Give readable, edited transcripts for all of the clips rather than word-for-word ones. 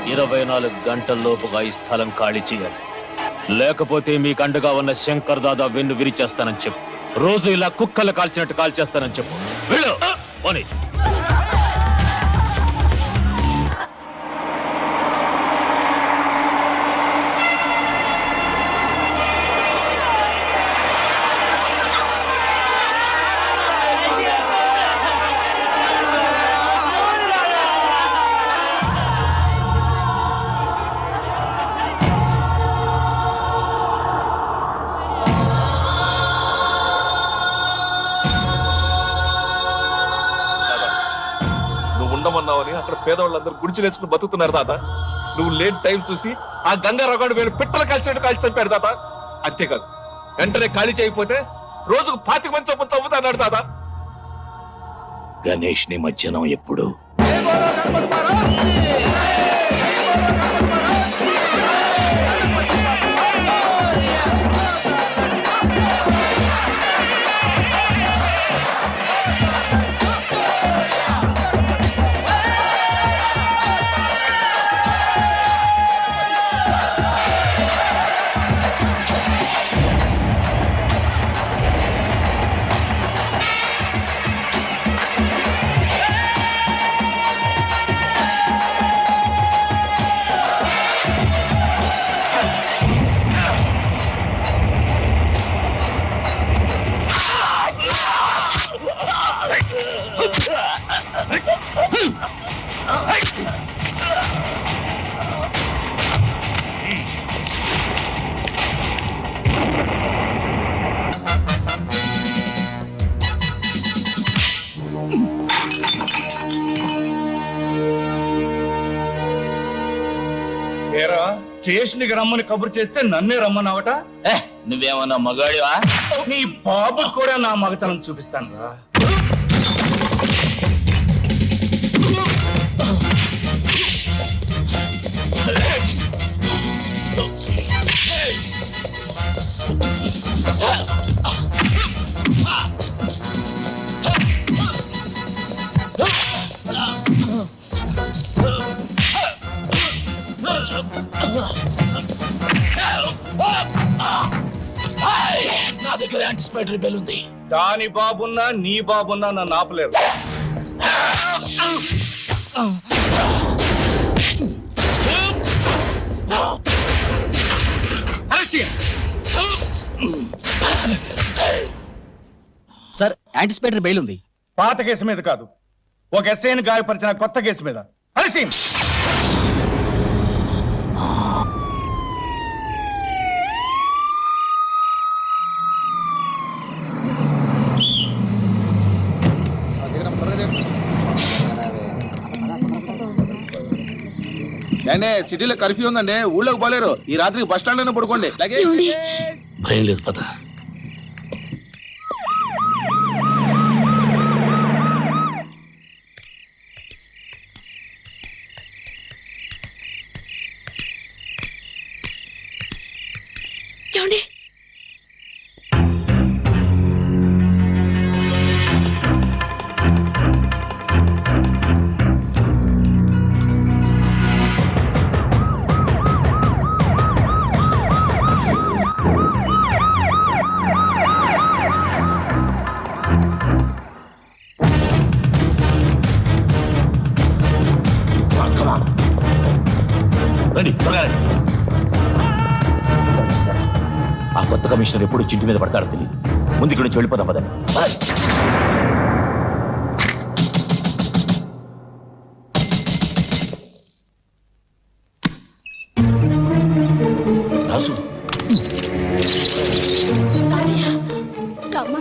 24 గంటల్లోపుగా ఈ స్థలం ఖాళీ చేయాలి. లేకపోతే మీకు అండగా ఉన్న శంకర్ దాదా వెన్ను విరిచేస్తానని చెప్పు. రోజు ఇలా కుక్కలు కాల్చినట్టు కాల్చేస్తానని చెప్పు. వెళ్ళు పోనీ. ఉండమన్నావని అక్కడ పేదవాళ్ళందరూ గుడిచిలేసుకుని బతుకుతున్నారు తాత. నువ్వు లేట్ టైం చూసి ఆ గంగారావుగాడు వేలు పిట్టలు కాల్చేట్టు కాల్చి చంపాడు తాత. అంతేకాదు, వెంటనే ఖాళీ చేయకపోతే రోజుకు 25 మంది చొప్పున చంపుతాడు తాత. గణేష్ నిమజ్జనం ఎప్పుడు? స్టేషన్కి రమ్మని కబురు చేస్తే నన్నే రమ్మన్నావట. నువ్వేమన్నా మగాడివా? నీ బాబు కూడా నా మగతనం చూపిస్తాను రా. నా దగ్గర యాంటిసిపేటరీ బెల్ ఉంది. దాని బాబున్నా నీ బాబున్నా నన్ను ఆపలేరు. సార్, యాంటిసిపేటరీ బెయిల్ ఉంది. పాత కేసు మీద కాదు, ఒక ఎస్ఐని గాయపరిచిన కొత్త కేసు మీద. హరిసింగ్, సిటీలో కర్ఫ్యూ ఉందండి, ఊళ్ళోకి పోలేరు. ఈ రాత్రికి బస్ స్టాండ్ లోనే పడుకోండి. భయం లేదు పద. ఆ కొత్త కమిషనర్ ఎప్పుడు చింటి మీద పడతాడో తెలియదు. ముందు ఇక్కడ నుంచి వెళ్ళిపోదాం పదండి. రాజు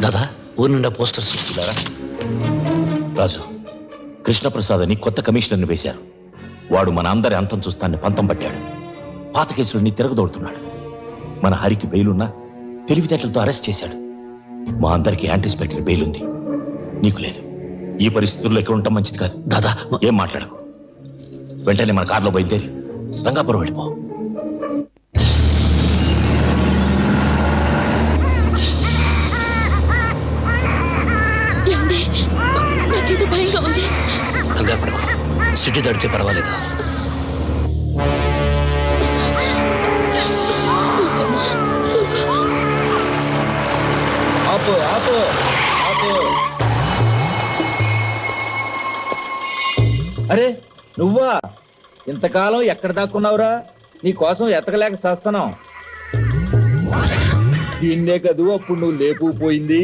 దాదా, ఊరి నిండా పోస్టర్స్ చూస్తున్నారా? రాజు, కృష్ణప్రసాద్ అని కొత్త కమిషనర్ని వేశారు. వాడు మన అందరి అంతం చూస్తాన్ని పంతం పట్టాడు. పాత కేసులన్నీ తిరగదోడుతున్నాడు. మన హరికి బెయిలున్నా తెలివితేటలతో అరెస్ట్ చేశాడు. మా అందరికి యాంటిసిపేటరీ బెయిల్ ఉంది, నీకు లేదు. ఈ పరిస్థితుల్లో ఎక్కడ ఉండటం మంచిది కాదు. దాదా ఏం మాట్లాడకు. వెంటనే మన కారులో బయలుదేరి రంగాపురం వెళ్ళిపో. నాకేదో భయంగా ఉంది. కంగారు పడకు, సిటీ దాటితే పర్వాలేదు. ఆపు ఆపు ఆపు. అరే నువ్వా? ఇంతకాలం ఎక్కడ దాక్కున్నావురా? నీ కోసం ఎతకలేక చేస్తున్నాం. దీన్నే కదూ అప్పుడు నువ్వు లేపుపోయింది.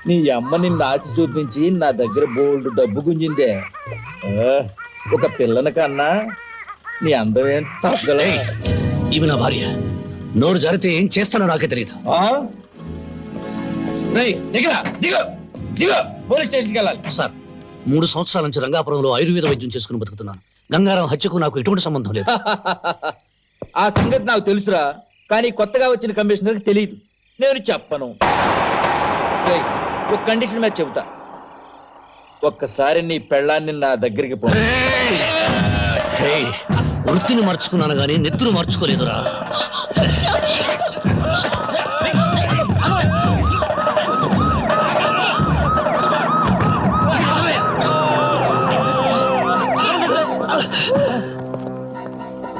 నీ అమ్మ నిన్ను ఆశ చూపించి నా దగ్గర బోల్డ్ డబ్బు గుంజిందే. ఒక పిల్లని కన్నా నీ అందమేం తగ్గలే. ఇవి నా భార్య. నోరు జరితే ఏం చేస్తానో నాకే తెలియదు. పోలీస్ స్టేషన్కి వెళ్ళాలి. సార్ 3 సంవత్సరాల నుంచి రంగాపురంలో ఆయుర్వేద వైద్యం చేసుకుని బతుకుతున్నాను. గంగారాం హత్యకు నాకు ఎటువంటి సంబంధం లేదు. ఆ సంగతి నాకు తెలుసురా, కానీ కొత్తగా వచ్చిన కమిషనర్కి తెలియదు. నేను చెప్పను. రేయ్, ఒక కండిషన్ మీద చెబుతా. ఒక్కసారి నీ పెళ్ళాన్ని నా దగ్గరికి పో. వృత్తిని మర్చుకున్నాను గానీ నెత్తురు మార్చుకోలేదురా.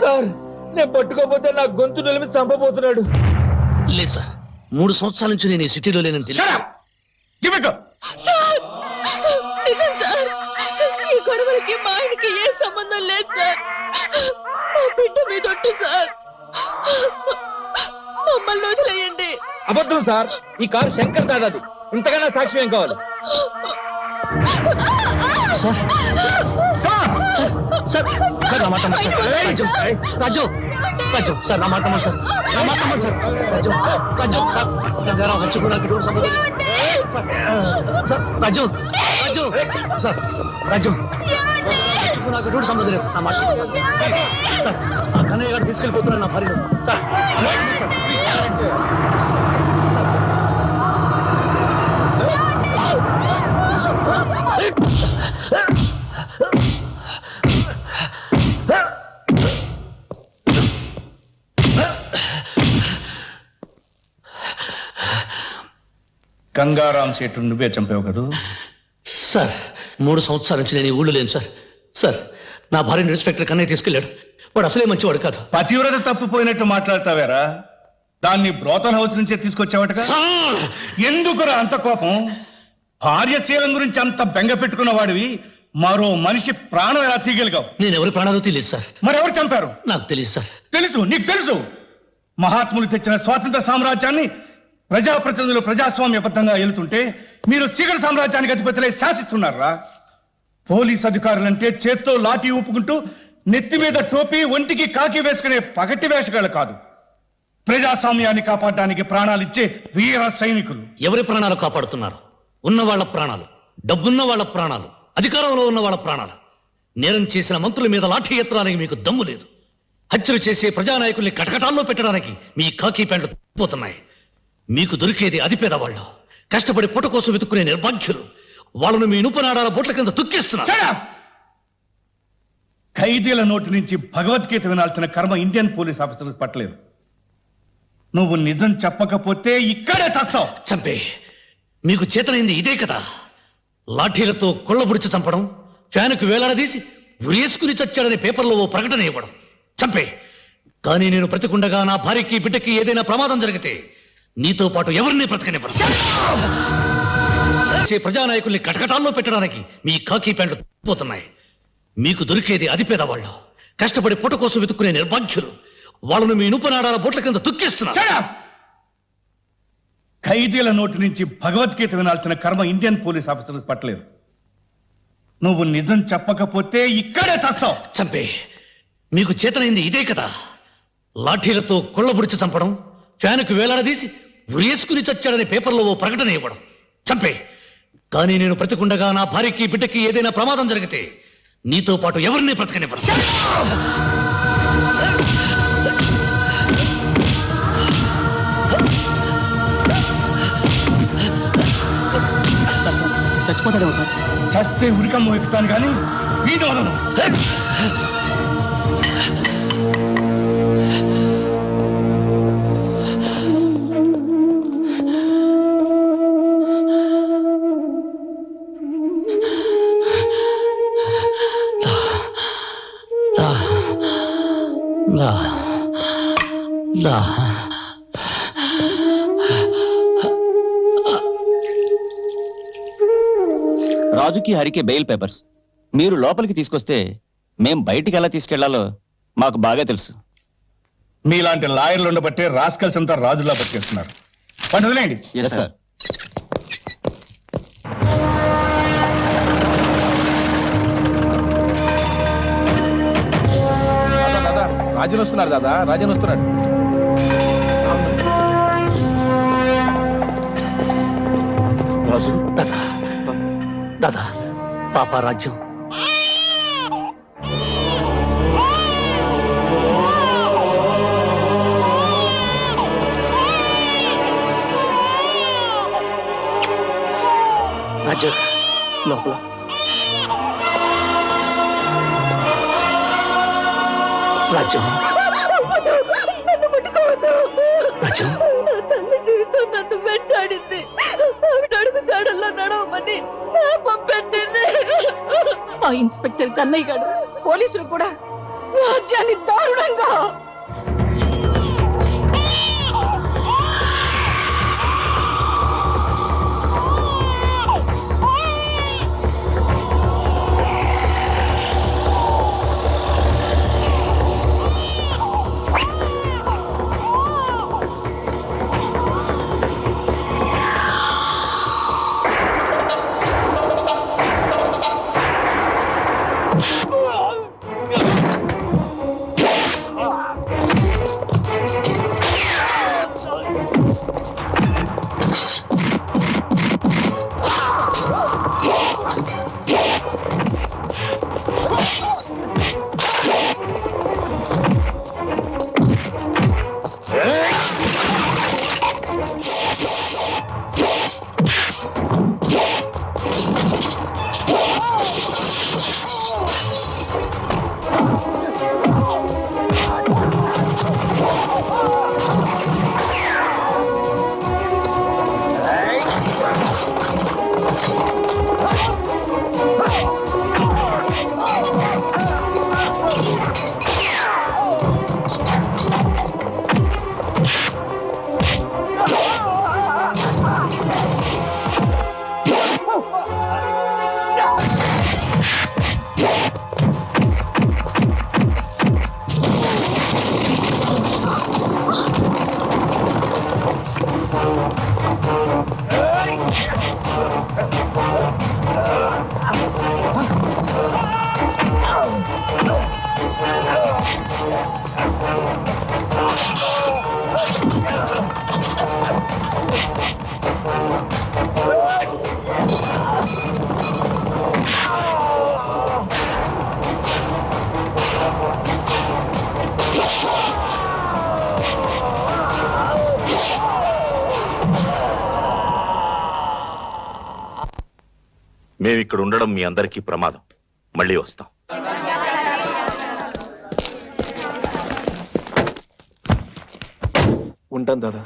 సార్, నేను పట్టుకోపోతే నా గొంతు నిలిమి చంపబోతున్నాడు. లేదు సార్, 3 సంవత్సరాల నుంచి నేను ఈ సిటీలో లేనని తెలుసు. నిజం సార్, ఈ గొడవలకి మా ఆయనకి ఏ సంబంధం లేదు సార్. మా బిడ్డ మీద ఒట్టు సార్, మమ్మల్ని వదిలేయండి. అబద్ధం సార్, ఈ కారు శంకర్ దాదాది. ఇంతకన్నా సాక్ష్యం ఏం కావాలి? సార్ సార్ సార్ నా మాట నమ్మండి సార్. రాజు రాజు సార్ నా మాట నమ్మండి సార్. నా మాట నమ్మండి సార్. రాజు రాజు సార్ గంగారాం హత్యకు నాకు ఎటువంటి సంబంధం లేదు. సార్ రాజు రాజు సార్ రాజు హత్యకు నాకు ఎటువంటి సంబంధం లేదు. నా మాట సార్, ఆ కన్నయ్య గారు తీసుకెళ్ళిపోతున్నాను నా భార్య. సార్ గంగారాం సేటు నువ్వే చంపావు కదూ? సార్ 3 సంవత్సరాల నుంచి నేను ఈ ఊళ్ళో లేను సార్. సార్ నా భార్యను ఇన్స్పెక్టర్ కన్నయ్య తీసుకెళ్ళాడు. వాడు అసలే మంచివాడు కాదు. పతివ్రత తప్పిపోయినట్టు మాట్లాడతావేరా? దాన్ని బ్రోతల్ హౌస్ నుంచే తీసుకొచ్చావటగా? ఎందుకురా అంత కోపం? భార్యశీలం గురించి అంత బెంగ పెట్టుకున్న వాడివి మరో మనిషి ప్రాణం ఎలా తీయగలిగావు? నేను ఎవరి ప్రాణాలు తెలియదు సార్. మరెవరు చంపారు? నాకు తెలియదు సార్. తెలుసు, నీకు తెలుసు. మహాత్ములు తెచ్చిన స్వాతంత్ర సామ్రాజ్యాన్ని ప్రజాప్రతినిధులు ప్రజాస్వామ్యబద్ధంగా వెళ్తుంటే మీరు చీకటి సామ్రాజ్యానికి అధిపతులై శాసిస్తున్నారా? పోలీస్ అధికారులంటే చేత్తో లాఠీ ఊపుకుంటూ నెత్తి మీద టోపీ ఒంటికి కాకి వేసుకునే పగటి వేషగాళ్ళు కాదు, ప్రజాస్వామ్యాన్ని కాపాడడానికి ప్రాణాలు ఇచ్చే వీర సైనికులు. ఎవరి ప్రాణాలు కాపాడుతున్నారు? ఉన్న వాళ్ళ ప్రాణాలు, డబ్బున్న వాళ్ళ ప్రాణాలు, అధికారంలో ఉన్న వాళ్ళ ప్రాణాలు. నేరం చేసిన మంత్రుల మీద లాఠీ ఎత్తడానికి మీకు దమ్ము లేదు. హత్యలు చేసే ప్రజానాయకుల్ని కటకటాల్లో పెట్టడానికి మీ కాకి ప్యాంట్లు పోతున్నాయి. మీకు దొరికేది అతి పేదవాళ్ళు, కష్టపడి పుట్ట కోసం వెతుక్కునే నిర్భాగ్యులు. వాళ్ళను మీ ఇనుపనాడాల బొట్ల కింద తొక్కేస్తున్నారు. ఖైదీల నోటి నుంచి భగవద్గీత వినాల్సిన కర్మ ఇండియన్ పోలీస్ ఆఫీసర్స్ పట్టలేదు. నువ్వు నిజం చెప్పకపోతే ఇక్కడే చస్తావు. చంపే, మీకు చేతనైంది ఇదే కదా. లాఠీలతో కొళ్ళబుడిచి చంపడం, ఫ్యానుకు వేలాడదీసి ఉరేసుకుని చచ్చాడనే పేపర్లో ఓ ప్రకటన ఇవ్వడం. చంపే, కానీ నేను బ్రతికుండగా నా భార్యకి బిడ్డకి ఏదైనా ప్రమాదం జరిగితే నీతో పాటు ఎవరిని బ్రతకనివ్వను. ప్రజానాయకుల్ని కటకటాల్లో పెట్టడానికి మీ కాకి ప్యాంట్లు పోతున్నాయి. మీకు దొరికేది అతి పేదవాళ్ళు, కష్టపడి పుట్ట కోసం వెతుక్కునే నిర్భాగ్యులు. వాళ్ళను మీ ఇనుపనాడాల బొట్ల కింద తొక్కేస్తున్నారు. ఖైదీల నోటి నుంచి భగవద్గీత వినాల్సిన కర్మ ఇండియన్ పోలీస్ ఆఫీసర్స్ పట్టలేదు. నువ్వు నిజం చెప్పకపోతే ఇక్కడే చస్తావు. చంపే, మీకు చేతనైంది ఇదే కదా. లాఠీలతో కొళ్ళబుడిచి చంపడం, ఫ్యానుకు వేలాడదీసి ఉరేసుకుని చచ్చాడనే పేపర్లో ఓ ప్రకటన ఇవ్వడం. చంపే, కానీ నేను బ్రతికుండగా నా భార్యకి బిడ్డకి ఏదైనా ప్రమాదం జరిగితే నీతో పాటు ఎవరిని బ్రతకనివ్వను. చచ్చిపోతాడేమో సార్. చస్తే ఉరికమ్మ ఎక్కుతాను కానీ వీడు వదలను. దా రాజుకి హరికి బెయిల్ పేపర్స్ మీరు లోపలికి తీసుకొస్తే మేం బయటికి ఎలా తీసుకెళ్లాలో మాకు బాగా తెలుసు. మీలాంటి లాయర్లు ఉండబట్టే రాస్కల్స్ అంతా రాజులా బతికేస్తున్నారు. వాడిని వదిలేయండి. Yes sir. రాజన్ వస్తున్నాడు దాదా, రాజన్ వస్తున్నాడు. రాజు దాదా దాదా పాప రాజ్యం రాజ్యం లోపల రాజ్యం నన్ను ముట్టుకోవద్దు. రాజ్యం నా తల్లి జీవితం నన్ను వెంటాడింది. ఆవిడ అడుగు జాడల్లో నడవమని శాపం పెట్టింది. ఆ ఇన్స్పెక్టర్ కన్నయ్య గారు పోలీసులు కూడా రాజ్యాన్ని దారుణంగా మేమిక్కడ ఉండడం మీ అందరికీ ప్రమాదం. మళ్ళీ వస్తాం. ఉంటాను దాదా.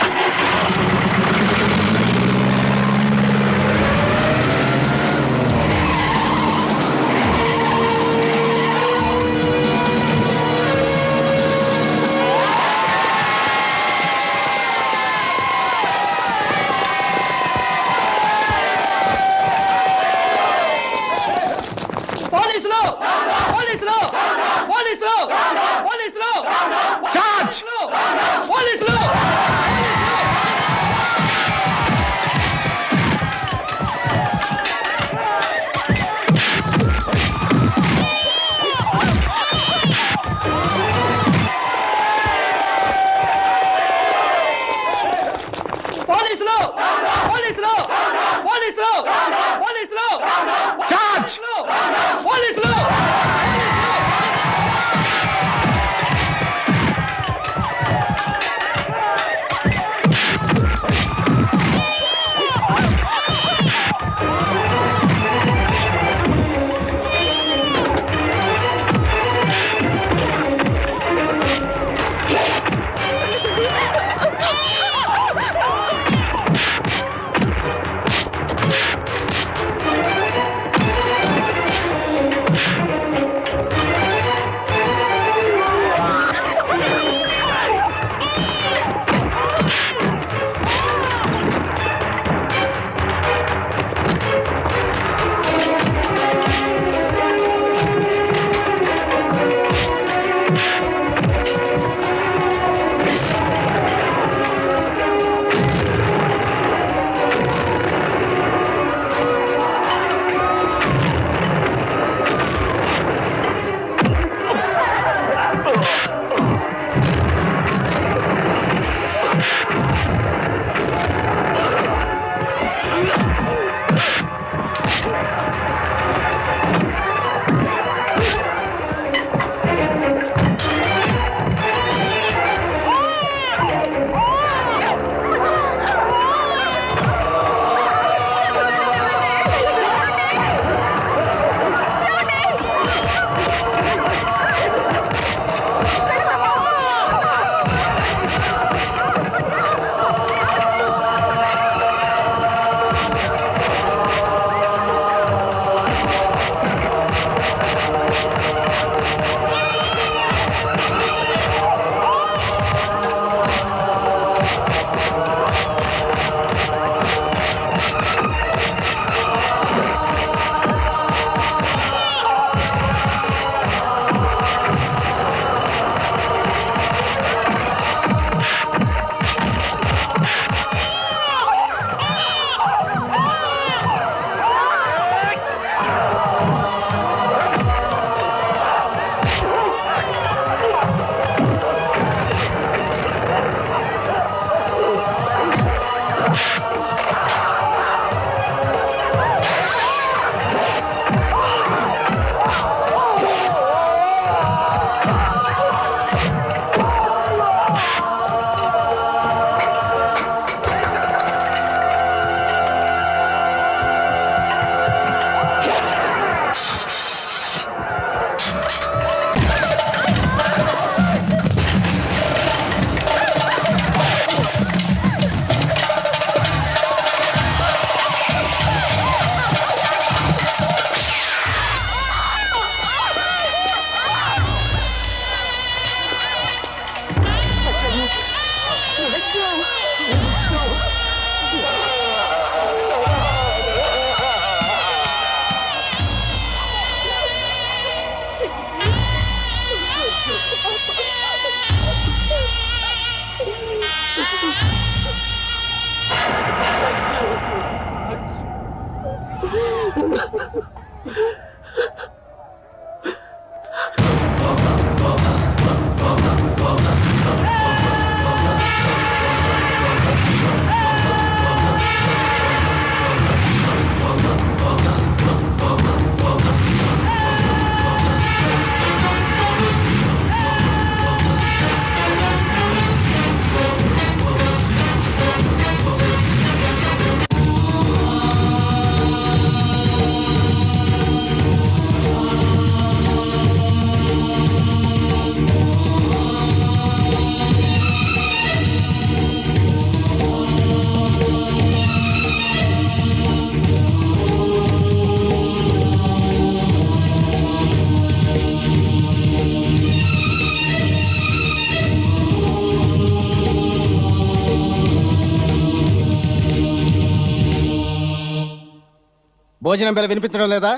భోజనం బెల వినిపించడం లేదా?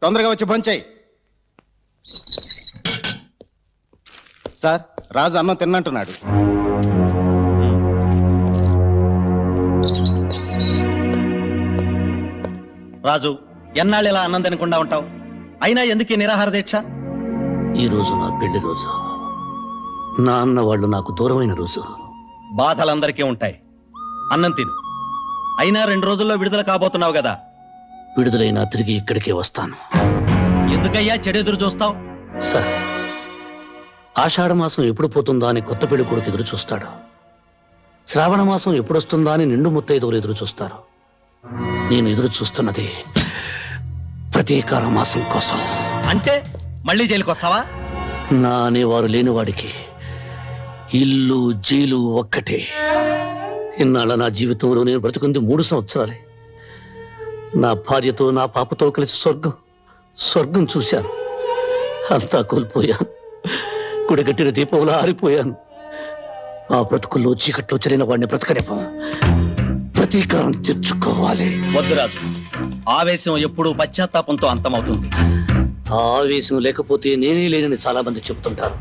తొందరగా వచ్చి భోంచేయి. సార్, రాజు అన్నం తిన్నంటున్నాడు. రాజు, ఎన్నాళ్ళు ఇలా అన్నం తినకుండా ఉంటావు? అయినా ఎందుకు ఈ నిరాహార దీక్ష? ఈ రోజు నా పెళ్లి రోజు. నా అన్న వాళ్ళు నాకు దూరమైన రోజు. బాధలందరికీ ఉంటాయి. అన్నం తిను. అయినా 2 రోజుల్లో విడుదల కాబోతున్నావు కదా. విడుదలైనా తిరిగి ఇక్కడికే వస్తాను. ఎందుకయ్యా చెడెదురు చూస్తావు? సార్, ఆషాఢ మాసం ఎప్పుడు పోతుందా అని కొత్త పెళ్లి కొడుకు ఎదురు చూస్తాడు. శ్రావణ మాసం ఎప్పుడొస్తుందా అని నిండు ముత్తైదువులు ఎదురు చూస్తారు. నేను ఎదురు చూస్తున్నది ప్రతీకార మాసం కోసం. అంటే మళ్ళీ జైలుకి వస్తావా? నా అనేవారు లేనివాడికి ఇల్లు జైలు ఒక్కటే. ఇన్నాళ్ళ నా జీవితంలో నేను బ్రతుకుంది 3 సంవత్సరాలే. నా భార్యతో నా పాపతో కలిసి స్వర్గం చూశాను. అంతా కోల్పోయాను. గుడిగట్టిన దీపంలో ఆరిపోయాను. ఆ బ్రతుకుల్లో చీకట్లో చెరిన వాడిని బ్రతకనివ్వం. ప్రతీకారం తెచ్చుకోవాలి. వద్దు రాజు, ఆవేశం ఎప్పుడూ పశ్చాత్తాపంతో అంతమవుతుంది. ఆ ఆవేశం లేకపోతే నేనే లేనని చాలా మంది చెప్తుంటారు.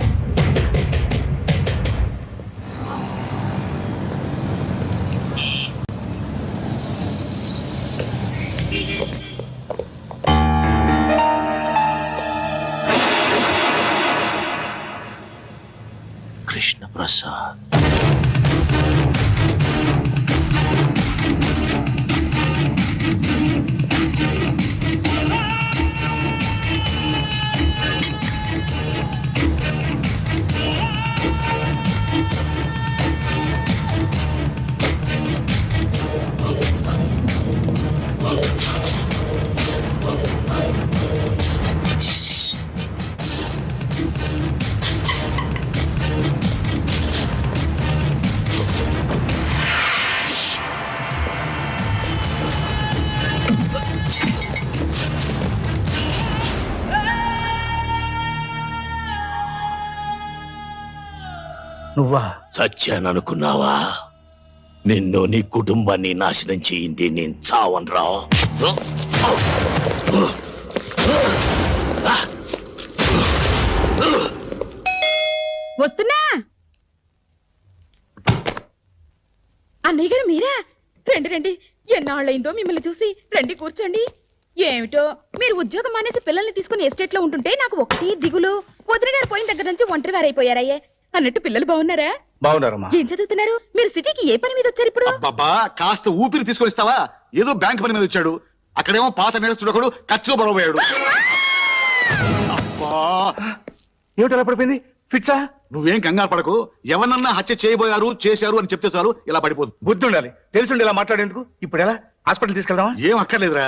కృష్ణ ప్రసాద్, నువ్వా? చచ్చాననుకున్నావా? నిన్ను నీ కుటుంబాన్ని నాశనం చేయింది నేను చావనరా. వస్తున్నా. అన్నయ్య గారు మీరా? రండి రండి, ఎన్నాళ్ళైందో మిమ్మల్ని చూసి. రండి కూర్చోండి. ఏమిటో మీరు ఉద్యోగం మానేసి పిల్లల్ని తీసుకుని ఎస్టేట్ లో ఉంటుంటే నాకు ఒకటి దిగులు. వదిన గారు పోయిన దగ్గర నుంచి ఒంటరి వారైపోయారయ్యే. అన్నట్టు పిల్లలు బాగున్నారా? బాగున్నారమ్మా. ఏం చదువుతున్నారు? మీరు సిటీకి ఏ పని మీద వచ్చారు ఇప్పుడు? బాబా, కాస్త ఊపిరి తీసుకొని ఇస్తావా? ఏదో బ్యాంక్ పని మీద వచ్చాడు. అక్కడేమో పాత నేరస్తుడు కత్తిలో పడబోయాడు. అబ్బా, ఏమిటలా పడిపోయింది? ఫిట్సా? నువ్వేం కంగారు పడకు. ఎవరన్నా హత్య చేశారు అని చెప్తే చాలు ఇలా పడిపోదు. బుద్ధి ఉండాలి. తెలిసిండి ఇలా మాట్లాడేందుకు. ఇప్పుడు ఎలా? హాస్పిటల్ తీసుకెళ్దామా? ఏం అక్కర్లేదురా.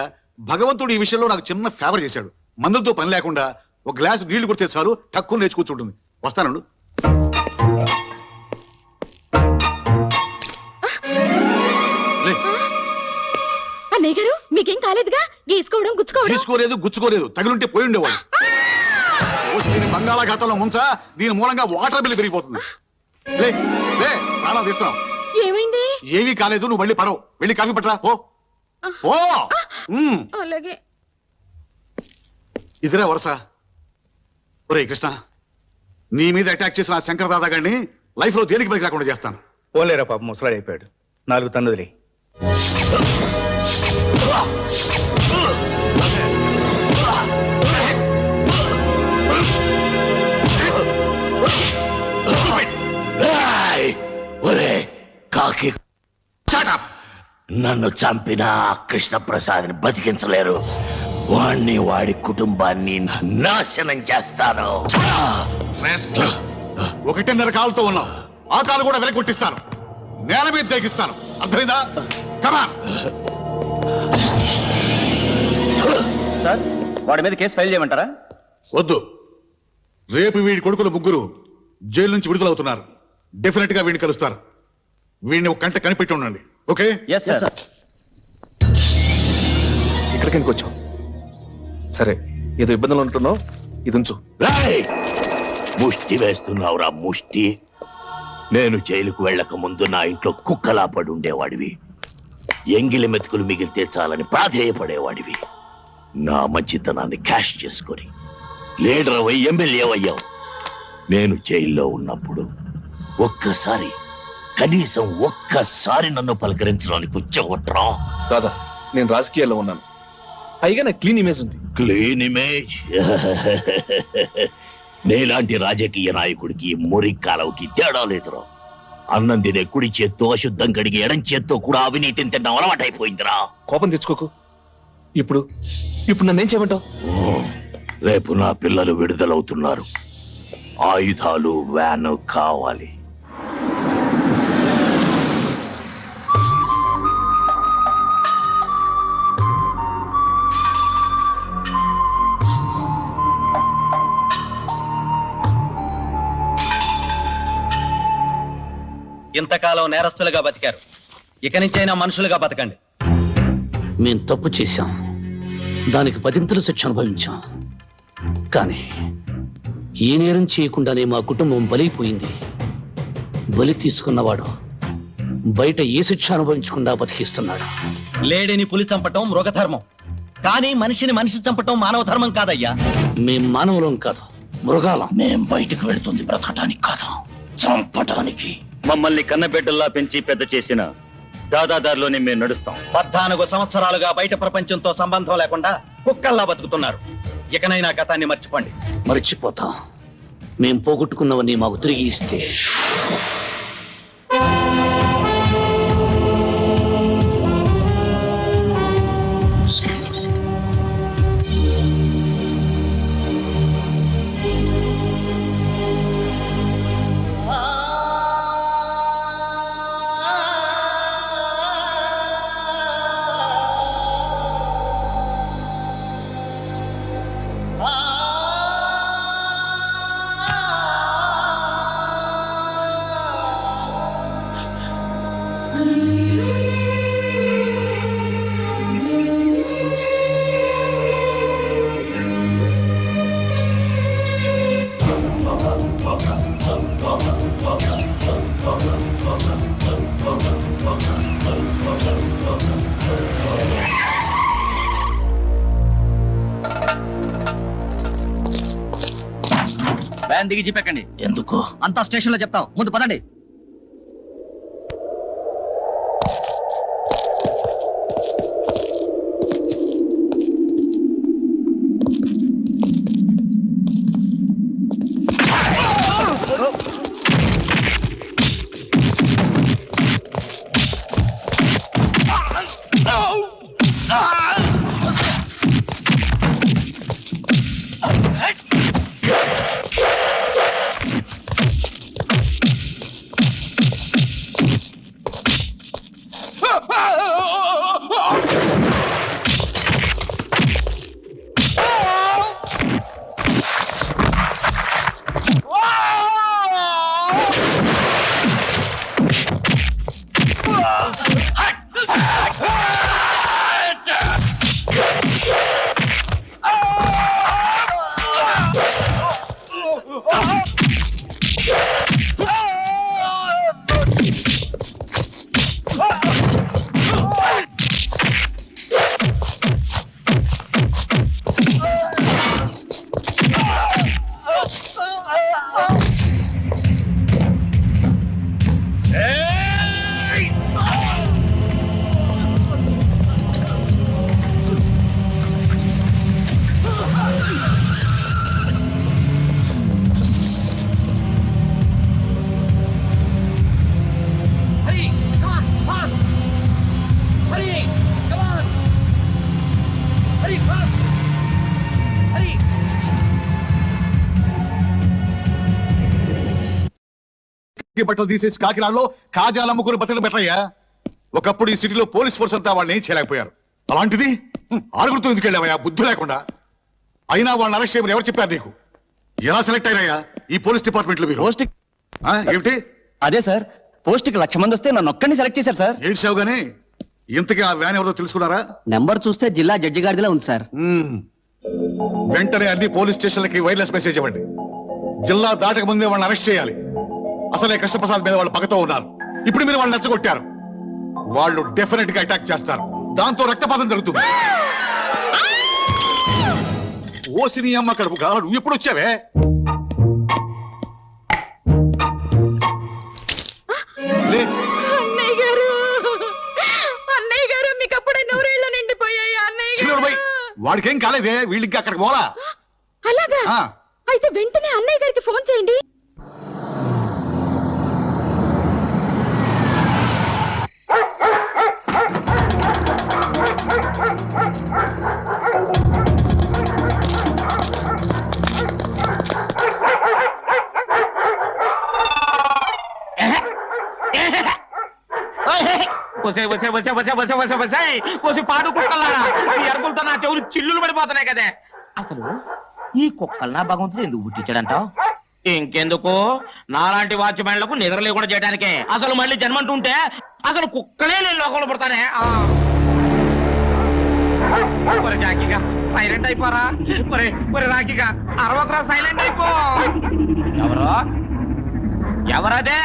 భగవంతుడు ఈ విషయంలో నాకు చిన్న ఫేవర్ చేశాడు. మందులతో పని లేకుండా ఒక గ్లాసు నీళ్లు కొడితే చాలు తక్కువ లేచి కూర్చుంటుంది. వస్తానండు. అన్నయ్య గారు మీకేం కాలేదుగా? గీసుకోవడం గుచ్చుకోలేదు. తగులుంటే పోయి ఉండేవాడు. దీని బంగాళాఖాతంలో ముంచా. దీని మూలంగా వాటర్ బిల్ పెరిగిపోతుంది. లే లే, ప్రాణాలు తీస్తున్నాం. ఏమైంది? ఏమీ కాలేదు, నువ్వు మళ్ళీ పడవు. వెళ్ళి కాఫీ పట్టరా ఓ ఓ. అలాగే. ఇదిరా వరుస. ఒరే కృష్ణ, నీ మీద అటాక్ చేసిన ఆ శంకర్ దాదా గారిని లైఫ్ లో దేనికి పనికి రాకుండా చేస్తాను. పోలేరా పాప ముసలాడు అయిపోయాడు. 4 తన్నుదిరి. ఒరే కాకి, నన్ను చంపిన కృష్ణప్రసాద్ని బతికించలేరు. వాణ్ణి వాడి కుటుంబాన్ని నాశనం చేస్తాను. 1.5 కాలుతో ఉన్నావు, ఆ కాలు కూడా వెనక్కి కొట్టిస్తాను, నేల మీద తెగిస్తాను. అర్థమైందా? కమాన్. సార్, వాడి మీద కేసు ఫైల్ చేయమంటారా? వద్దు. రేపు వీడి కొడుకులు 3 జైలు నుంచి విడుదలవుతున్నారు. డెఫినెట్ గా వీడిని కలుస్తారు. వీడిని ఒక గంట కనిపెట్టి ఉండండి. ఓకే? Yes sir. ఇక్కడికి ఎందుకు వచ్చావు? సరే, ఏదో ఇబ్బందులు ఉంటున్నావు, ఇది ఉంచు. రాయ్, ముష్టి వేస్తున్నావురా ముష్టి. నేను జైలుకు వెళ్ళక ముందు నా ఇంట్లో కుక్కలా పడి ఉండేవాడివి. ఎంగిలి మెతుకులు మిగిలితే చాలని ప్రాధేయపడేవాడివి. నా మంచితనాన్ని క్యాష్ చేసుకొని లీడర్ అయ్యి ఎమ్మెల్యే అయ్యావు. నేను జైల్లో ఉన్నప్పుడు కనీసం ఒక్కసారి నన్ను పలకరించడానికి వచ్చేవట్రా? దాదా, నేను రాజకీయాల్లో ఉన్నాను, పైగా నా క్లీన్ ఇమేజ్ ఉంది. Clean image? నేలాంటి రాజకీయ నాయకుడికి మురి కాలవుకి తేడా లేదురా. అన్నం తినే కుడి చేత్తో అశుద్ధం కడిగి ఎడం చేత్తో కూడా అవినీతిని తినడం అలవాటైపోయిందిరా. కోపం తెచ్చుకోకు. ఇప్పుడు నన్నేం చేయమంటావు? రేపు నా పిల్లలు విడుదలవుతున్నారు. ఆయుధాలు, వ్యాను కావాలి. ఇంతకాలం నేరస్తులుగా బతికారు, ఇక నుంచైనా మనుషులుగా బతకండి. మేం తప్పు చేశాం, దానికి 10 శిక్ష అనుభవించాం. కానీ ఏ నేరం చేయకుండానే మా కుటుంబం బలైపోయింది. బలి తీసుకున్నవాడు బయట ఏ శిక్ష అనుభవించకుండా బతికిస్తున్నాడు. లేడీని పులి చంపటం మృగధర్మం, కానీ మనిషిని మనిషి చంపటం మానవ ధర్మం కాదయ్యా. మేం మానవులం కాదు, మృగాలం. మేం బయటకు వెళుతుంది బ్రతకటానికి కాదు, చంపటానికి. మమ్మల్ని కన్నబిడ్డల్లా పెంచి పెద్ద చేసిన దాదాదారిలోనే మేము నడుస్తాం. 14 సంవత్సరాలుగా బయట ప్రపంచంతో సంబంధం లేకుండా కుక్కల్లా బతుకుతున్నారు. ఇకనైనా గతాన్ని మర్చిపోండి. మర్చిపోతాం. మేం పోగొట్టుకున్నవన్నీ మాకు తిరిగి ఇస్తే. వ్యాన్ దిగి చెప్పకండి. ఎందుకు? అంతా స్టేషన్ లో చెప్తాం, ముందు పదండి. Hurry! Come on, fast! Hurry! Come on! Hurry, fast! Hurry! ఈ బట్టలు తీసేసి కాకినాడలో కాజాలు అమ్ముకుని బట్టలు పెట్టయ్యా. ఒకప్పుడు ఈ సిటీలో పోలీస్ ఫోర్స్ అంతా వాళ్ళని ఏం చేయలేకపోయారు. అలాంటిది ఆరుగురితో ఎందుకు వెళ్ళావయ్యా బుద్ధి లేకుండా? అయినా వాళ్ళని అరెస్ట్ చేయమని ఎవరు చెప్పారు నీకు? ఎలా సెలెక్ట్ అయినాయా ఈ పోలీస్ డిపార్ట్మెంట్ లో మీరు? పోస్ట్ ఏమిటి అదే సార్, పోస్ట్ కి 1,00,000 మంది వస్తే నన్ను ఒక్కడిని సెలెక్ట్ చేశారు సార్. ఏడ్చావు గానీ ఇంతకీ ఆ వ్యాన్ ఎవరో తెలుసుకున్నారా? నెంబర్ చూస్తే జిల్లా జడ్జి గారిదిలా ఉంది సార్. వెంటనే అన్ని పోలీస్ స్టేషన్లకి వైర్లెస్ మెసేజ్ ఇవ్వండి. జిల్లా దాటక ముందే వాళ్ళని అరెస్ట్ చేయాలి. అసలే కృష్ణప్రసాద్ మీద వాళ్ళు పగతో ఉన్నారు. ఇప్పుడు మీరు వాళ్ళని నచ్చగొట్టారు. వాళ్ళు డెఫినెట్ గా అటాక్ చేస్తారు. దాంతో రక్తపాతం జరుగుతుంది. ఓసిని అమ్మ కడుపు కావాలి. నువ్వు ఎప్పుడు వచ్చావే? అన్నయ్య గారు, అన్నయ్య గారు, మీకు అప్పుడే నూరేళ్ళు నిండిపోయాయి అన్నయ్య చిన్నోడు పోయి, వాడికేం కాలేదే, వీళ్ళకి అక్కడికి పోలా. అలాగా? ఆ. అయితే వెంటనే అన్నయ్య గారికి ఫోన్ చేయండి. పాడు కుక్కలారా, ఈ అరుపులతో నా చెవులు చిల్లులు పడిపోతున్నాయి కదే. అసలు ఈ కుక్కలు నా భగవంతుడు ఎందుకు పుట్టించాడంటావు? ఇంకెందుకు, నాలాంటి వాచ్మెన్లకు నిద్ర లేకుండా చేయడానికే. అసలు మళ్ళీ జన్మంటుంటే అసలు కుక్కలే నేను లోకంలో పడతానే. రాఖీగా సైలెంట్ అయిపోరా. రాఖీగా అరవకరా, సైలెంట్ అయిపో. ఎవరదే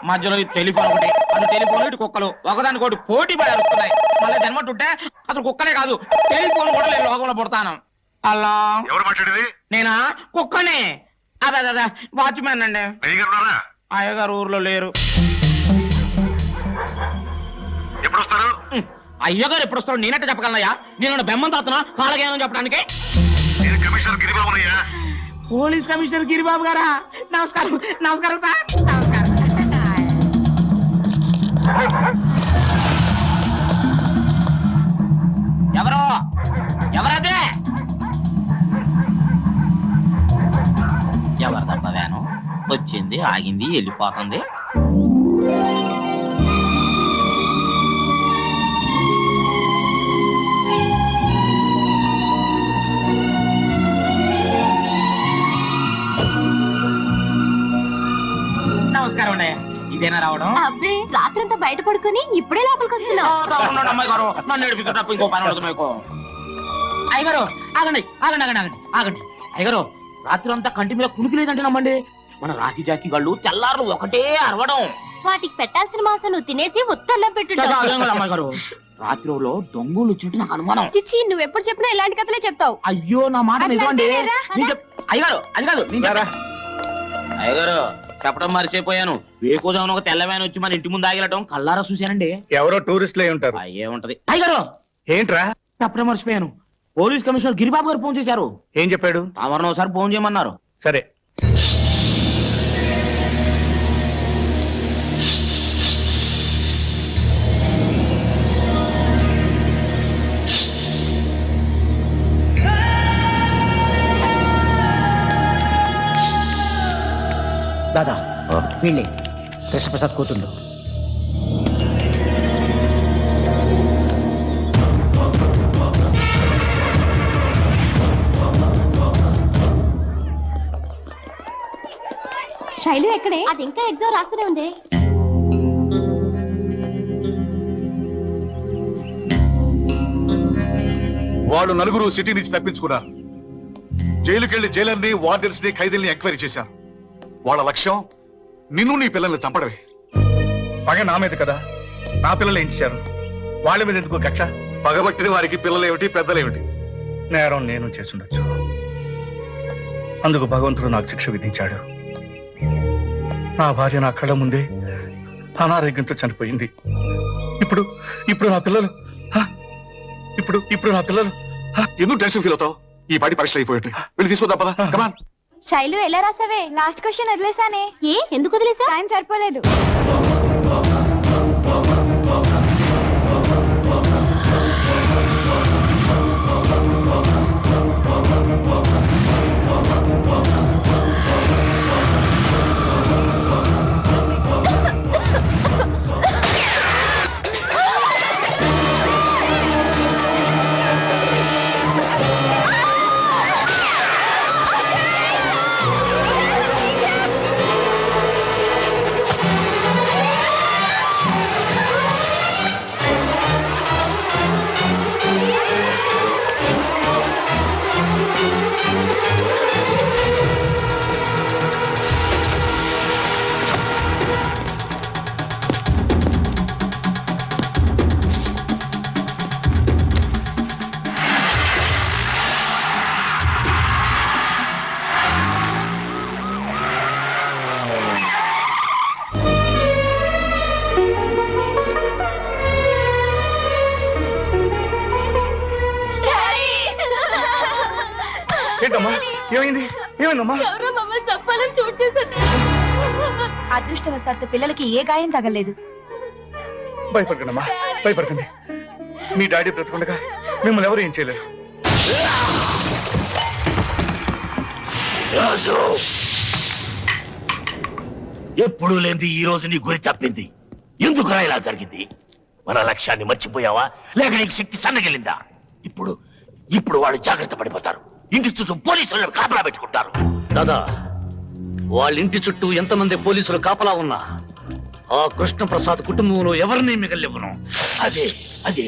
మధ్యలో టెలిఫోన్ ఒకటి, అది టెలిఫోన్ ఇటు కుక్కలు ఒకదానికోటి పోటీ పడి అరుస్తున్నాయి. మళ్ళీ జన్మంటుంటే అసలు కుక్కలే కాదు, టెలిఫోన్ కూడా నేను లోకంలో పుడతాను. అలా ఎవరు మాట్లాడేది? నేనా? కుక్కనే. అదే వాచ్మెన్ అండి. అయ్యగారు ఊర్లో లేరు. ఎప్పుడు వస్తారు? అయ్యగారు ఎప్పుడు వస్తాడు నేనంటే చెప్పగలనయ్యా? నేను బెమ్మం తాతనా కాలగేమని చెప్పడానికి? పోలీస్ కమిషనర్ గిరిబాబు గారా? నమస్కారం. నమస్కారం సార్. నమస్కారం. ఎవరో ఎవరదే? ఎవరిదబ్బా వ్యాను? వచ్చింది, ఆగింది, వెళ్ళిపోతుంది. నమస్కారం అండి. ఇదేనా రావడం? అబ్బే, రాత్రంతా బయట పడుకొని ఇప్పుడే లోపలికి వస్తున్నావు. అమ్మాయి గారు నన్ను ఏడిపిస్తే తప్ప ఇంకో పని ఉండదు మీకు. అయ్యగారు ఆగండి ఆగండి ఆగండి ఆగండి ఆగండి. అయ్యగారు రాత్రి అంతా కంటి మీద కునికి లేదంటే నమ్మండి. మన రాఖీ జాకీ గళ్ళు తెల్లారు ఒకటే అరవడం. వాటికి పెట్టాల్సిన మాంసం నువ్వు తినేసి ఉత్తర్లో పెట్టుంటావు. అమ్మాయి గారు రాత్రిలో దొంగలు వచ్చినట్టు నాకు అనుమానం. చిచ్చి, నువ్వు ఎప్పుడు చెప్పినా ఇలాంటి కథలే చెప్తావు. అయ్యో నా మాట నిజమండి. అయ్యగారు అది కాదు. అయ్యగారు చెప్పడం మర్చిపోయాను. వేకోజామున ఒక తెల్లవాన వచ్చి మన ఇంటి ముందు ఆగిలటం కల్లారా చూశానండి. ఎవరో టూరిస్టులే ఉంటారు. అయ్యే ఉంటది. అయ్యగారు ఏంట్రా? చెప్పడం మర్చిపోయాను. పోలీస్ కమిషనర్ గిరిబాబు గారు ఫోన్ చేశారు. ఏం చెప్పాడు? తమరిని ఒకసారి ఫోన్ చేయమన్నారు. సరే. దాదా, వీళ్ళే కృష్ణప్రసాద్ కూతుళ్ళు. శైలు ఎక్కడే? అది ఇంకా ఎగ్జామ్ రాస్తూనే ఉంది. వాళ్ళు నలుగురు సిటీ నుంచి తప్పించుకున్నారు. జైలుకెళ్లి జైలర్ని, వార్డెన్స్ ని, ఖైదీల్ని ఎంక్వైరీ చేశారు. వాళ్ళ లక్ష్యం నిన్ను నీ పిల్లల్ని చంపడమే. పగ నా మీద కదా, నా పిల్లలు ఏం చేశారు? వాళ్ళ మీద ఎందుకు కక్ష? పగబట్టిన వారికి పిల్లలేమిటి, పెద్దలేమిటి? నేరం నేను చేసుండొచ్చు. అందుకు భగవంతుడు నాకు శిక్ష విధించాడు. నా భార్య నా కళ్ళ ముందే అనారోగ్యంతో చనిపోయింది. ఇప్పుడు ఇప్పుడు నా పిల్లలు ఇప్పుడు నా పిల్లలు ఎందుకు టెన్షన్ ఫీల్ అవుతావు? ఈ పాటి పరీక్షలు అయిపోయి వెళ్ళి తీసుకుందాం పదా. కమాన్. శైలు ఎలా రాసావే? Last question వదిలేసానే. ఏ ఎందుకు వదిలేసా? టైం సరిపోలేదు. ఏంటమ్మా ఏమైంది? ఏమైందమ్మా? ఎవరో మమ్మల్ని చెప్పాలని చూడ్ చేశాను. అదృష్టవశాత్తు పిల్లలకి ఏ గాయం తగలేదు. భయపడకండి అమ్మా, భయపడకండి. మీ డాడీ బ్రతుకుండగా మిమ్మల్ని ఎవరు ఏం చేయలేరు. రాజు, ఎప్పుడు లేని ఈ రోజు నీ గురి తప్పింది. ఎందుకురా ఇలా జరిగింది? మన లక్ష్యాన్ని మర్చిపోయావా, లేక నీకు శక్తి సన్నగిలిందా? ఇప్పుడు ఇప్పుడు వాళ్ళు జాగ్రత్త పడిపోతారు. ఇంటి చుట్టూ పోలీసులు కాపలా పెట్టుకుంటారు. దాదా, వాళ్ళ ఇంటి చుట్టూ ఎంతమంది పోలీసులు కాపలా ఉన్నా ఆ కృష్ణప్రసాద్ కుటుంబంలో ఎవరిని మిగలివ్వను. అదే అదే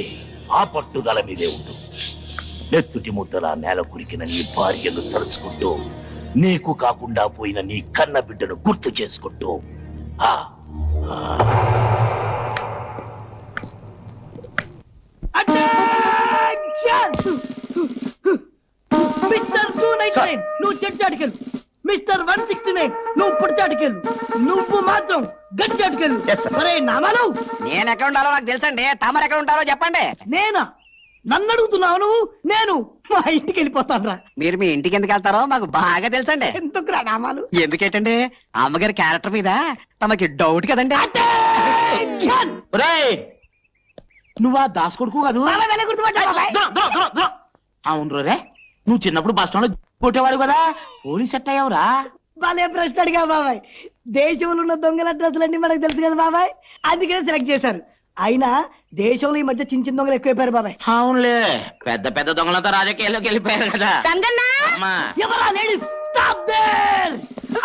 ఆ పట్టుదల మీదే ఉండు. నెత్తుటి ముద్దలా నేల కురికిన నీ భార్యను తలుచుకుంటూ, నీకు కాకుండా పోయిన నీ కన్న బిడ్డను గుర్తు చేసుకుంటూ ఆ మిస్టర్ 299 నువ్వు చెడ్చాటికెళ్ళు. మిస్టర్ 169 నువ్వు పుడిచాటికెళ్ళు. నువ్వు మాత్రం గడ్చాటికెళ్ళు. ఒరే నామాలు, నేను ఎక్కడ ఉండాలో నాకు తెలుసండి. తమరు ఎక్కడ ఉంటారో చెప్పండి. నేనా? నన్ను అడుగుతున్నావు నువ్వు? నేను మా ఇంటికి వెళ్ళిపోతాను రా. మీరు మీ ఇంటికి ఎందుకు వెళ్తారో మాకు బాగా తెలుసండి. ఎందుకురా నామాలు? ఎందుకేటండి, అమ్మగారి క్యారెక్టర్ మీద తమకి డౌట్ కదండి. నువ్వా దాస్ కొడుకు కాదు? అవును రే, నువ్వు చిన్నప్పుడు బస్ స్టాండ్ లో కొట్టేవాడు కదా, పోలీస్ సెట్ అయ్యావురా. భలే ప్రశ్న అడిగా బాబాయ్. దేశంలో ఉన్న దొంగల డ్రెస్సులన్నీ మనకు తెలుసు కదా బాబాయ్, అందుకనే సెలెక్ట్ చేశారు. అయినా దేశంలో ఈ మధ్య చిన్న చిన్న దొంగలు ఎక్కువైపోయారు బాబాయ్. అవునులే, పెద్ద పెద్ద దొంగలతో రాజకీయాల్లోకి వెళ్ళిపోయారు కదా. అమ్మా, ఎవరా ladies? Stop there!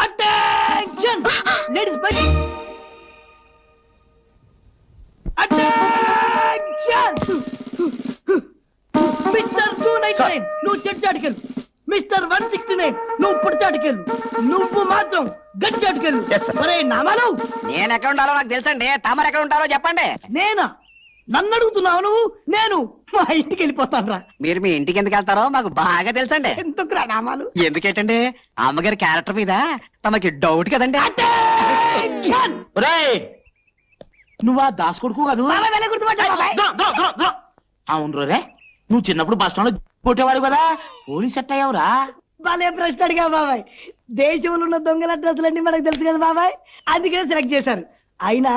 Attention! Ladies బయట! అటెన్షన్! మిస్టర్ 299 నువ్వు చెడ్చాటికెళ్ళు. మిస్టర్ 169 నువ్వు పుడిచాటికెళ్ళు. నువ్వు మాత్రం గడ్చాటికెళ్ళు. ఒరే నామాలు, నేను ఎక్కడ ఉండాలో నాకు తెలుసండి. తమరు ఎక్కడ ఉంటారో చెప్పండి. నేనా? నన్ను అడుగుతున్నావు నువ్వు? నేను మా ఇంటికి వెళ్ళిపోతాను రా. మీరు మీ ఇంటికి ఎందుకు వెళ్తారో మాకు బాగా తెలుసండి. ఎందుకురా నామాలు? ఎందుకేటండి, అమ్మగారి క్యారెక్టర్ మీద తమకి డౌట్ కదండి. అటెన్షన్! నువ్వా దాస్ కొడుకు కాదు? అవును రే, నువ్వు చిన్నప్పుడు బస్ స్టాండ్ లో కొట్టేవాడు కదా, పోలీస్ సెట్ అయ్యావురా. భలే ప్రశ్న అడిగా బాబాయ్. దేశంలో ఉన్న దొంగల డ్రెస్సులన్నీ మనకు తెలుసు కదా బాబాయ్, అందుకనే సెలెక్ట్ చేశారు. అయినా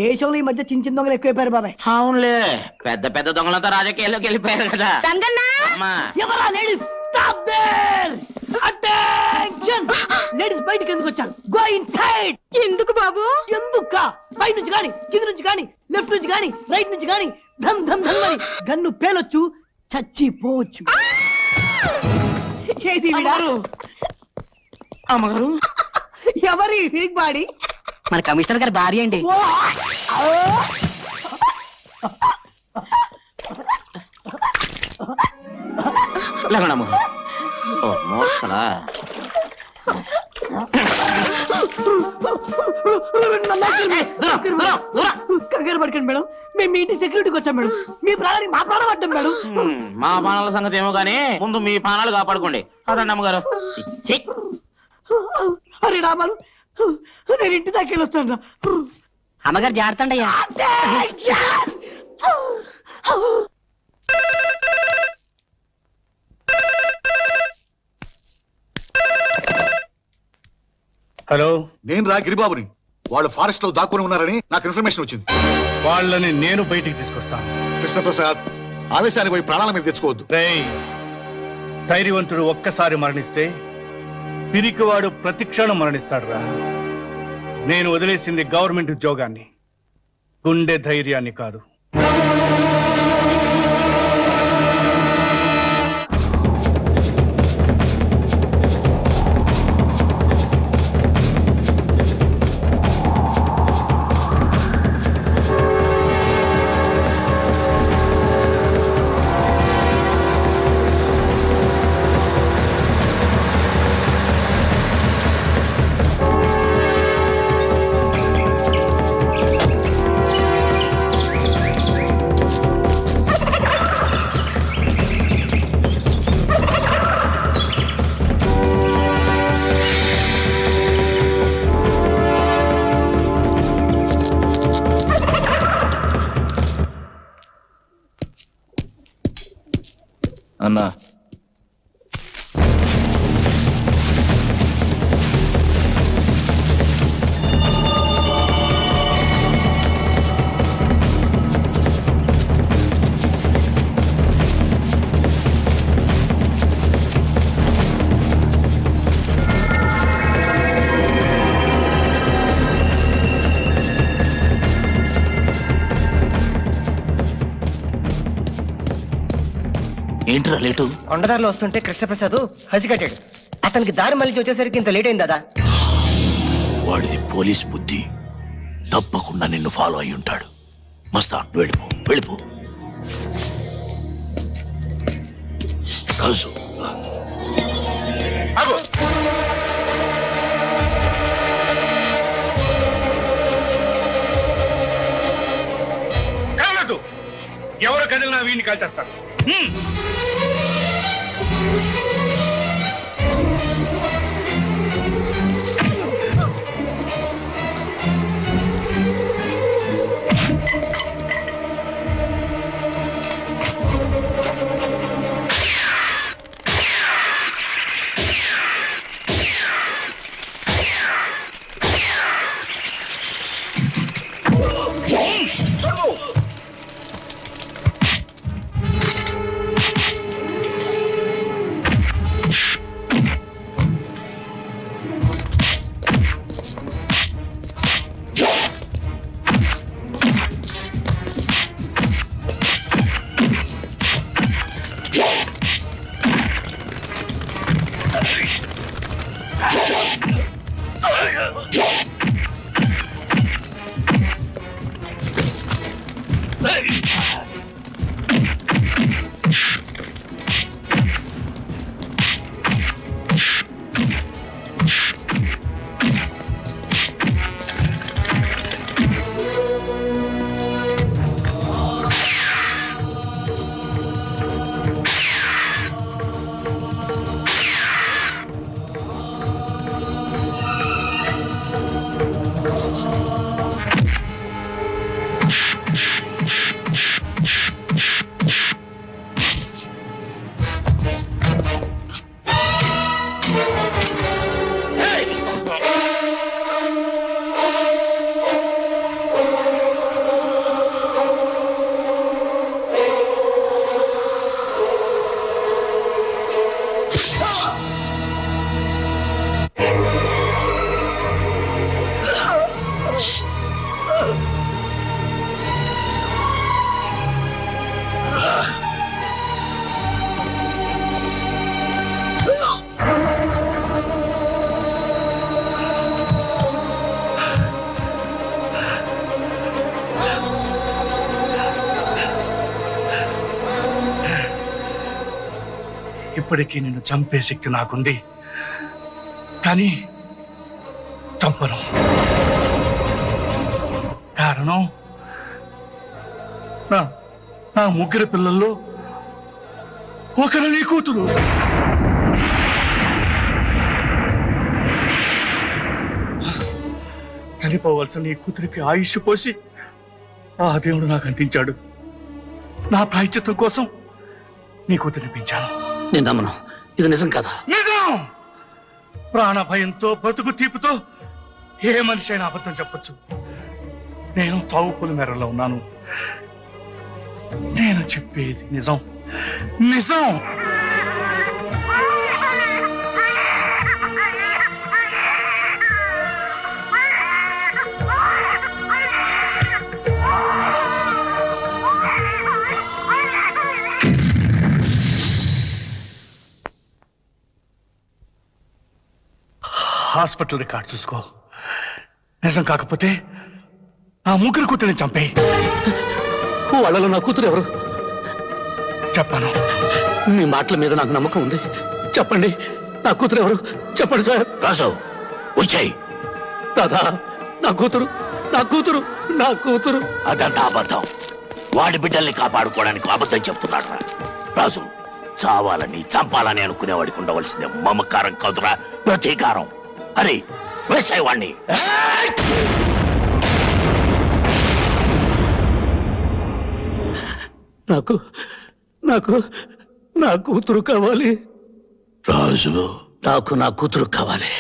దేశంలో ఈ మధ్య చిన్న చిన్న దొంగలు ఎక్కువైపోయారు బాబాయ్. అవునులే, పెద్ద పెద్ద దొంగలతో రాజకీయాల్లోకి వెళ్ళిపోయారు కదా. అమ్మా, ఎవరా ladies? Stop there! Attention! Ladies బయటికి ఎందుకు వచ్చారు? Go inside! ఎందుకు బాబు? ఎందుక? పై నుంచి గాని, కింద నుంచి గాని, లెఫ్ట్ నుంచి గాని, రైట్ నుంచి గాని, ధమ్ ధమ్ ధమ్ అని గన్ను పేలొచ్చు, చచ్చిపోవచ్చు. ఏది వీడారు? అమ్మగారు, ఎవరి వీక్ బాడీ? మన కమిషనర్ గారి భార్య అండి. ఓ! ఓ! లేకండి అమ్మగారు. ఓ, మోసలా. కంగారు పడకండి మేడం, మేము మీ ఇంటి సెక్యూరిటీకి వచ్చాం మేడం. మీ ప్రాణానికి మా ప్రాణం అడ్డం మేడం. మా పానాల సంగతి ఏమో గానీ ముందు మీ పానాలు కాపాడుకోండి. అదండి అమ్మగారు. అరే రామాలు, నేను ఇంటి దాకా వెళ్ళొస్తాను రా. అమ్మగారు జాగ్రత్త అండి అయ్యా. హలో, నేను రా గిరిబాబుని. వాళ్ళు ఫారెస్ట్ లో దాక్కుని ఉన్నారని నాకు ఇన్ఫర్మేషన్ వచ్చింది. వాళ్ళని నేను బయటికి తీసుకొస్తాను. కృష్ణప్రసాద్, ఆవేశానికి పోయి ప్రాణాల మీద తెచ్చుకోవద్దు. రేయ్, ధైర్యవంతుడు ఒక్కసారి మరణిస్తే పిరికివాడు ప్రతిక్షణం మరణిస్తాడు రా. నేను వదిలేసింది గవర్నమెంట్ ఉద్యోగాన్ని, గుండె ధైర్యాన్ని కాదు. అన్నా, ఏంట్రా లేటు? కొండదారిలో వస్తుంటే కృష్ణప్రసాద్ హసికట్టాడు. అతనికి దారి మళ్ళీ వచ్చేసరికి ఇంత లేట్ అయింది దాదా. వాడిది పోలీస్ బుద్ధి. తప్పకుండా నిన్ను ఫాలో అయి ఉంటాడు. మస్తాన్, వెళ్ళిపో వెళ్ళిపో. రాజు, కావద్దు, ఎవరు కదిలినా వీడిని కాల్చేస్తాను. ఇప్పటికీ నిన్ను చంపే శక్తి నాకుంది, కానీ చంపను. కారణం, నా ముగ్గురు పిల్లల్లో ఒకరు నీ కూతురు. చనిపోవలసిన నీ కూతురికి ఆయుష్ పోసి ఆ దేవుడు నాకు అందించాడు. నా ప్రాయశ్చిత్తం కోసం నీ కూతురిని పెంచాను. నేను నమ్మను, ఇది నిజం కదా. నిజం! ప్రాణ భయంతో బ్రతుకు తీపుతో ఏ మనిషి అయినా అబద్ధం చెప్పొచ్చు. నేను చౌపుల మేరలో ఉన్నాను. నేను చెప్పేది నిజం, నిజం. హాస్పిటల్ రికార్డ్ చూసుకో. నిజం కాకపోతే ఆ ముగ్గురు కూతురిని చంపేయి. వాళ్ళలో నా కూతురు ఎవరు? చెప్పాను. మీ మాటల మీద నాకు నమ్మకం ఉంది. చెప్పండి, నా కూతురు ఎవరు? చెప్పండి సార్. రాజు వచ్చాయి. దాదా, నా కూతురు, నా కూతురు, నా కూతురు. అదంతా అబద్ధం. వాడి బిడ్డల్ని కాపాడుకోవడానికి అబద్ధం చెప్తున్నాడు రా. రాజు, చావాలని చంపాలని అనుకునేవాడికి ఉండవలసిందే మమకారం కాదురా, ప్రతీకారం. అరే వేసాయి వాణ్ణి. నాకు నాకు నా కూతురు కావాలి రాజు. నాకు నా కూతురు కావాలి.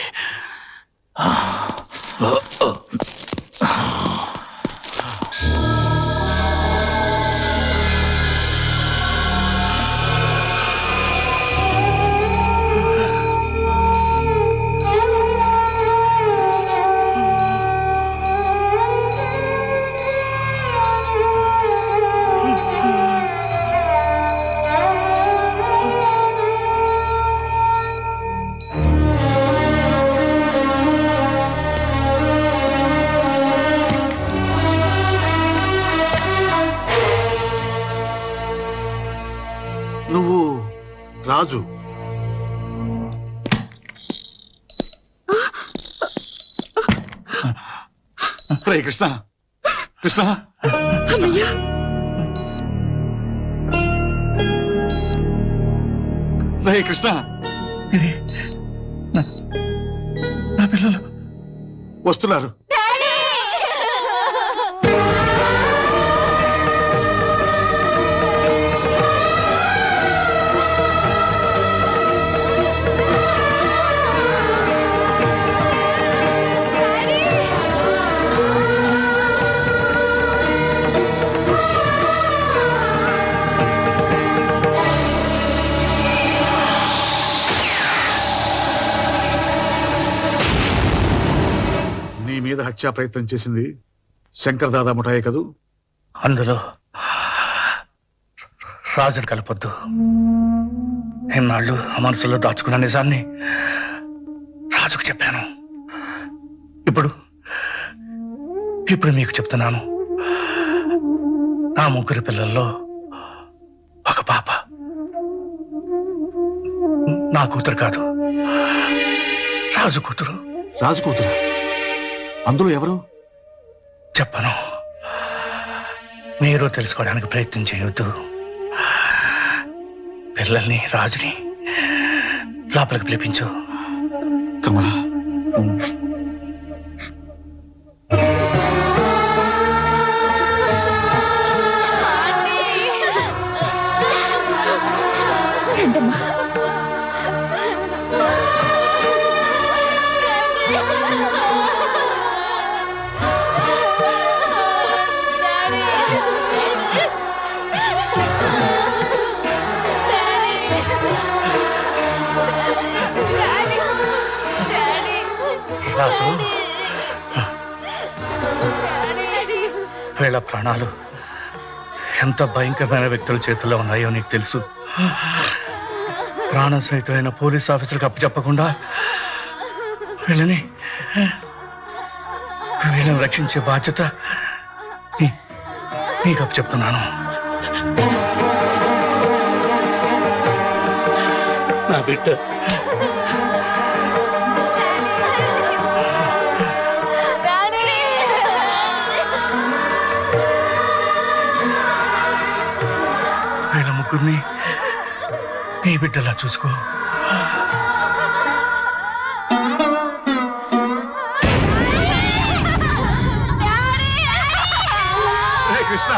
నువ్వు రాజు. రే కృష్ణ, కృష్ణ, రే కృష్ణ. ఇది నా పిల్లలు వస్తున్నారు. నీ మీద హత్యా ప్రయత్నం చేసింది శంకర్ దాదా ముఠాయే కదూ? అందులో రాజును కలపొద్దు. ఎన్నాళ్ళు ఆ మనసులో దాచుకున్న నిజాన్ని రాజుకు చెప్పాను. ఇప్పుడు మీకు చెప్తున్నాను. నా ముగ్గురు పిల్లల్లో ఒక పాప నా కూతురు కాదు, రాజు కూతురు. రాజు కూతురు? అందులో ఎవరు? చెప్పను. మీరు తెలుసుకోవడానికి ప్రయత్నం చేయొద్దు. పిల్లల్ని, రాజుని లోపలికి పిలిపించు. కమలా, రాజు, వీళ్ళ ప్రాణాలు ఎంత భయంకరమైన వ్యక్తుల చేతుల్లో ఉన్నాయో నీకు తెలుసు. ప్రాణం సహితమైన పోలీస్ ఆఫీసర్కి అప్పచెప్పకుండా వీళ్ళని రక్షించే బాధ్యత నీకు అప్పచెప్తున్నాను. నా బిడ్డ వీళ్ళ ముగ్గురిని నీ బిడ్డలా చూసుకో. కృష్ణ,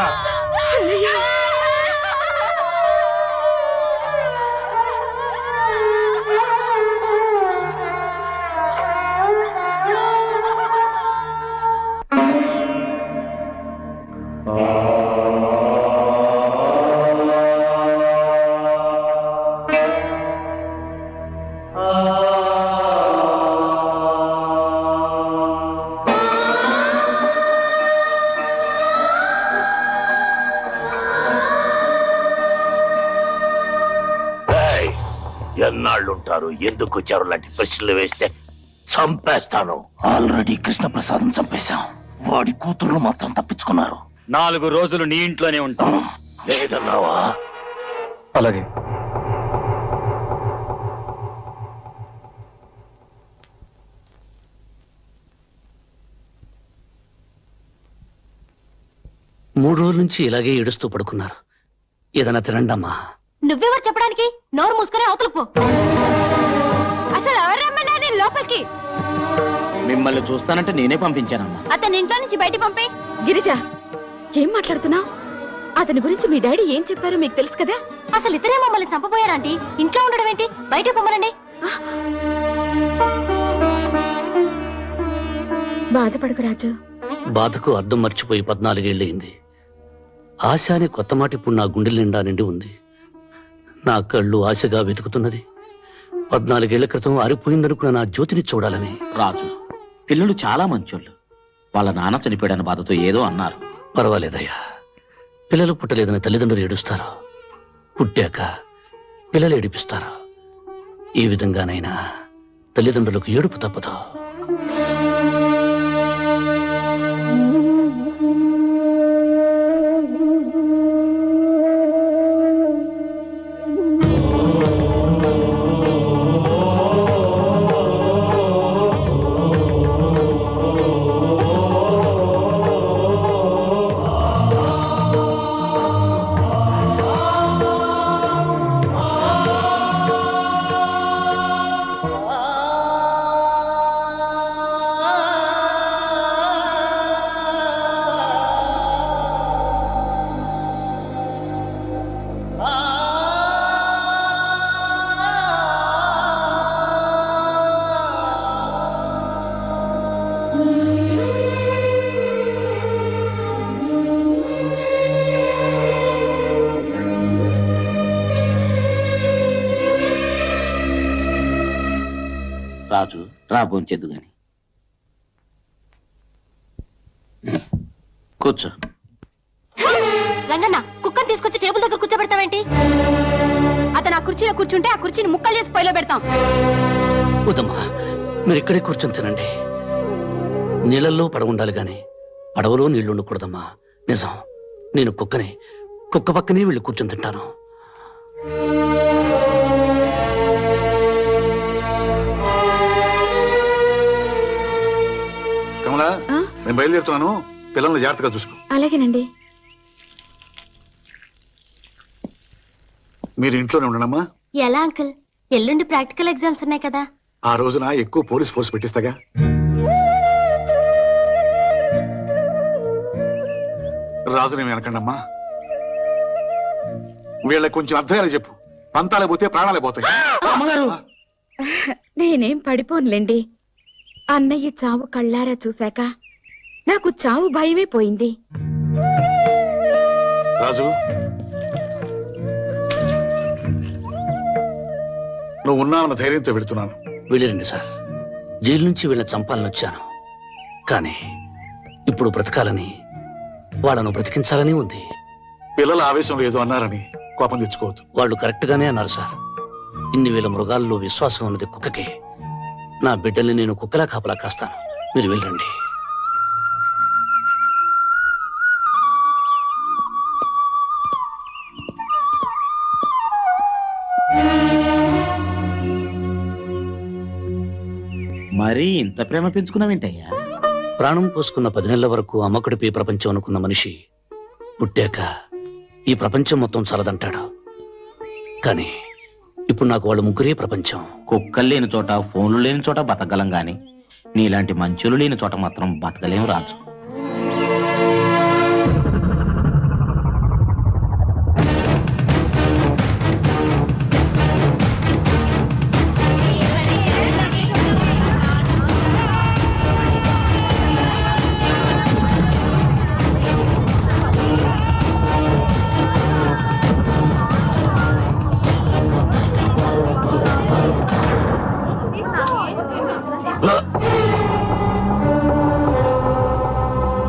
ఎన్నాళ్ళుంటారు, ఎందుకు వచ్చారు లాంటి ప్రశ్నలు వేస్తే చంపేస్తాను. ఆల్రెడీ కృష్ణప్రసాదం చంపేశాం. వాడి కూతుర్లు మాత్రం తప్పించుకున్నారు. 4 రోజులు నీ ఇంట్లోనే ఉంటాం. లేదన్నావా? అలాగే. మూడు రోజుల నుంచి ఇలాగే ఏడుస్తూ పడుకున్నారు. ఏదైనా తినండమ్మా. నువ్వెవరు చెప్పడానికి? నోరు మూసుకొని అవతలకు పో. అసలు ఎవరు రమ్మన్నా నేను లోపలికి? మిమ్మల్ని చూస్తానంటే నేనే పంపించానమ్మా. అతని ఇంట్లో నుంచి బయట పంపే. గిరిజ, ఏం మాట్లాడుతున్నావు? అతని గురించి మీ డాడీ ఏం చెప్పారో మీకు తెలుసు కదా. అసలు ఇతరే మమ్మల్ని చంపబోయారంటీ. ఇంట్లో ఉండడం ఏంటి? బయట పొమ్మనండి. బాధపడకు రాజు. బాధకు అర్థం మర్చిపోయి 14 ఏళ్ళయింది. ఆశ అనే కొత్త మాట ఇప్పుడు నా గుండెల నిండా నిండి ఉంది. నా కళ్ళు ఆశగా వెతుకుతున్నది 14 ఏళ్ల క్రితం ఆరిపోయిందనుకున్న నా జ్యోతిని చూడాలని. రాజు, పిల్లలు చాలా మంచోళ్ళు. వాళ్ళ నాన్న చనిపోయాడన్న బాధతో ఏదో అన్నారు. పర్వాలేదయ్యా. పిల్లలు పుట్టలేదని తల్లిదండ్రులు ఏడుస్తారు. పుట్టాక పిల్లలు ఏడిపిస్తారు. ఈ విధంగానైనా తల్లిదండ్రులకు ఏడుపు తప్పదు. రాజు, రా భోంచేద్దు గాని. కూర్చో. రంగన్న, కుక్కని తీసుకొచ్చి టేబుల్ దగ్గర కూర్చోబెడతావేంటి? అతను ఆ కుర్చీలో కూర్చుంటే ఆ కుర్చీని ముక్కలు చేసి పొయ్యిలో పెడతాం. వద్దమ్మా, మీరు ఇక్కడే కూర్చొని తినండి. నీళ్ళల్లో పడవ ఉండాలి గాని పడవలో నీళ్లు ఉండకూడదమ్మా. నిజం, నేను కుక్కని. కుక్క పక్కనే వీళ్ళు కూర్చొని తింటాను. కమలా, నేను బయలుదేరుతున్నాను. పిల్లల్ని జాగ్రత్తగా చూసుకో. అలాగేనండి. మీరు ఇంట్లోనే ఉండనమ్మా. ఎలా అంకుల్? ఎల్లుండి ప్రాక్టికల్ ఎగ్జామ్స్ ఉన్నాయి కదా. ఆ రోజున ఎక్కువ పోలీస్ ఫోర్స్ పెట్టిస్తాగా. రాజునేమి అనకండమ్మా. వీళ్ళకి కొంచెం అర్థమయ్యేలా చెప్పు. పంతాలే పోతే ప్రాణాలే పోతాయి. అమ్మగారు, నేనేం పడిపోనులేండి. అన్నయ్య చావు కళ్ళారా చూశాక నాకు చావు భయమే పోయింది. రాజు, నువ్వు ఉన్నావన్న ధైర్యంతో వెళుతున్నాను. వెళ్ళిరండి సార్. జైలు నుంచి వీళ్ళని చంపాలని వచ్చాను. కానీ ఇప్పుడు బ్రతకాలని, వాళ్ళను బ్రతికించాలని ఉంది. పిల్లల ఆవేశంలో ఏదో అన్నారని కోపం తెచ్చుకోవద్దు. వాళ్ళు కరెక్ట్ గానే అన్నారు సార్. ఇన్ని వేల మృగాల్లో విశ్వాసం ఉన్నది కుక్కకే. నా బిడ్డల్ని నేను కుక్కలా కాపలా కాస్తాను. మీరు వెళ్ళండి. మరీ ఇంత ప్రేమ పెంచుకున్నావేంటయ్యా? ప్రాణం పోసుకున్న 10 నెలల వరకు అమ్మకుడిపై ప్రపంచం అనుకున్న మనిషి పుట్టాక ఈ ప్రపంచం మొత్తం చాలదంటాడు. కానీ ఇప్పుడు నాకు వాళ్ళు ముగ్గురే ప్రపంచం. కుక్కలు లేని చోట, ఫోన్లు లేని చోట బతకగలం గాని నీలాంటి మంచులు లేని చోట మాత్రం బతకలేం రాజు.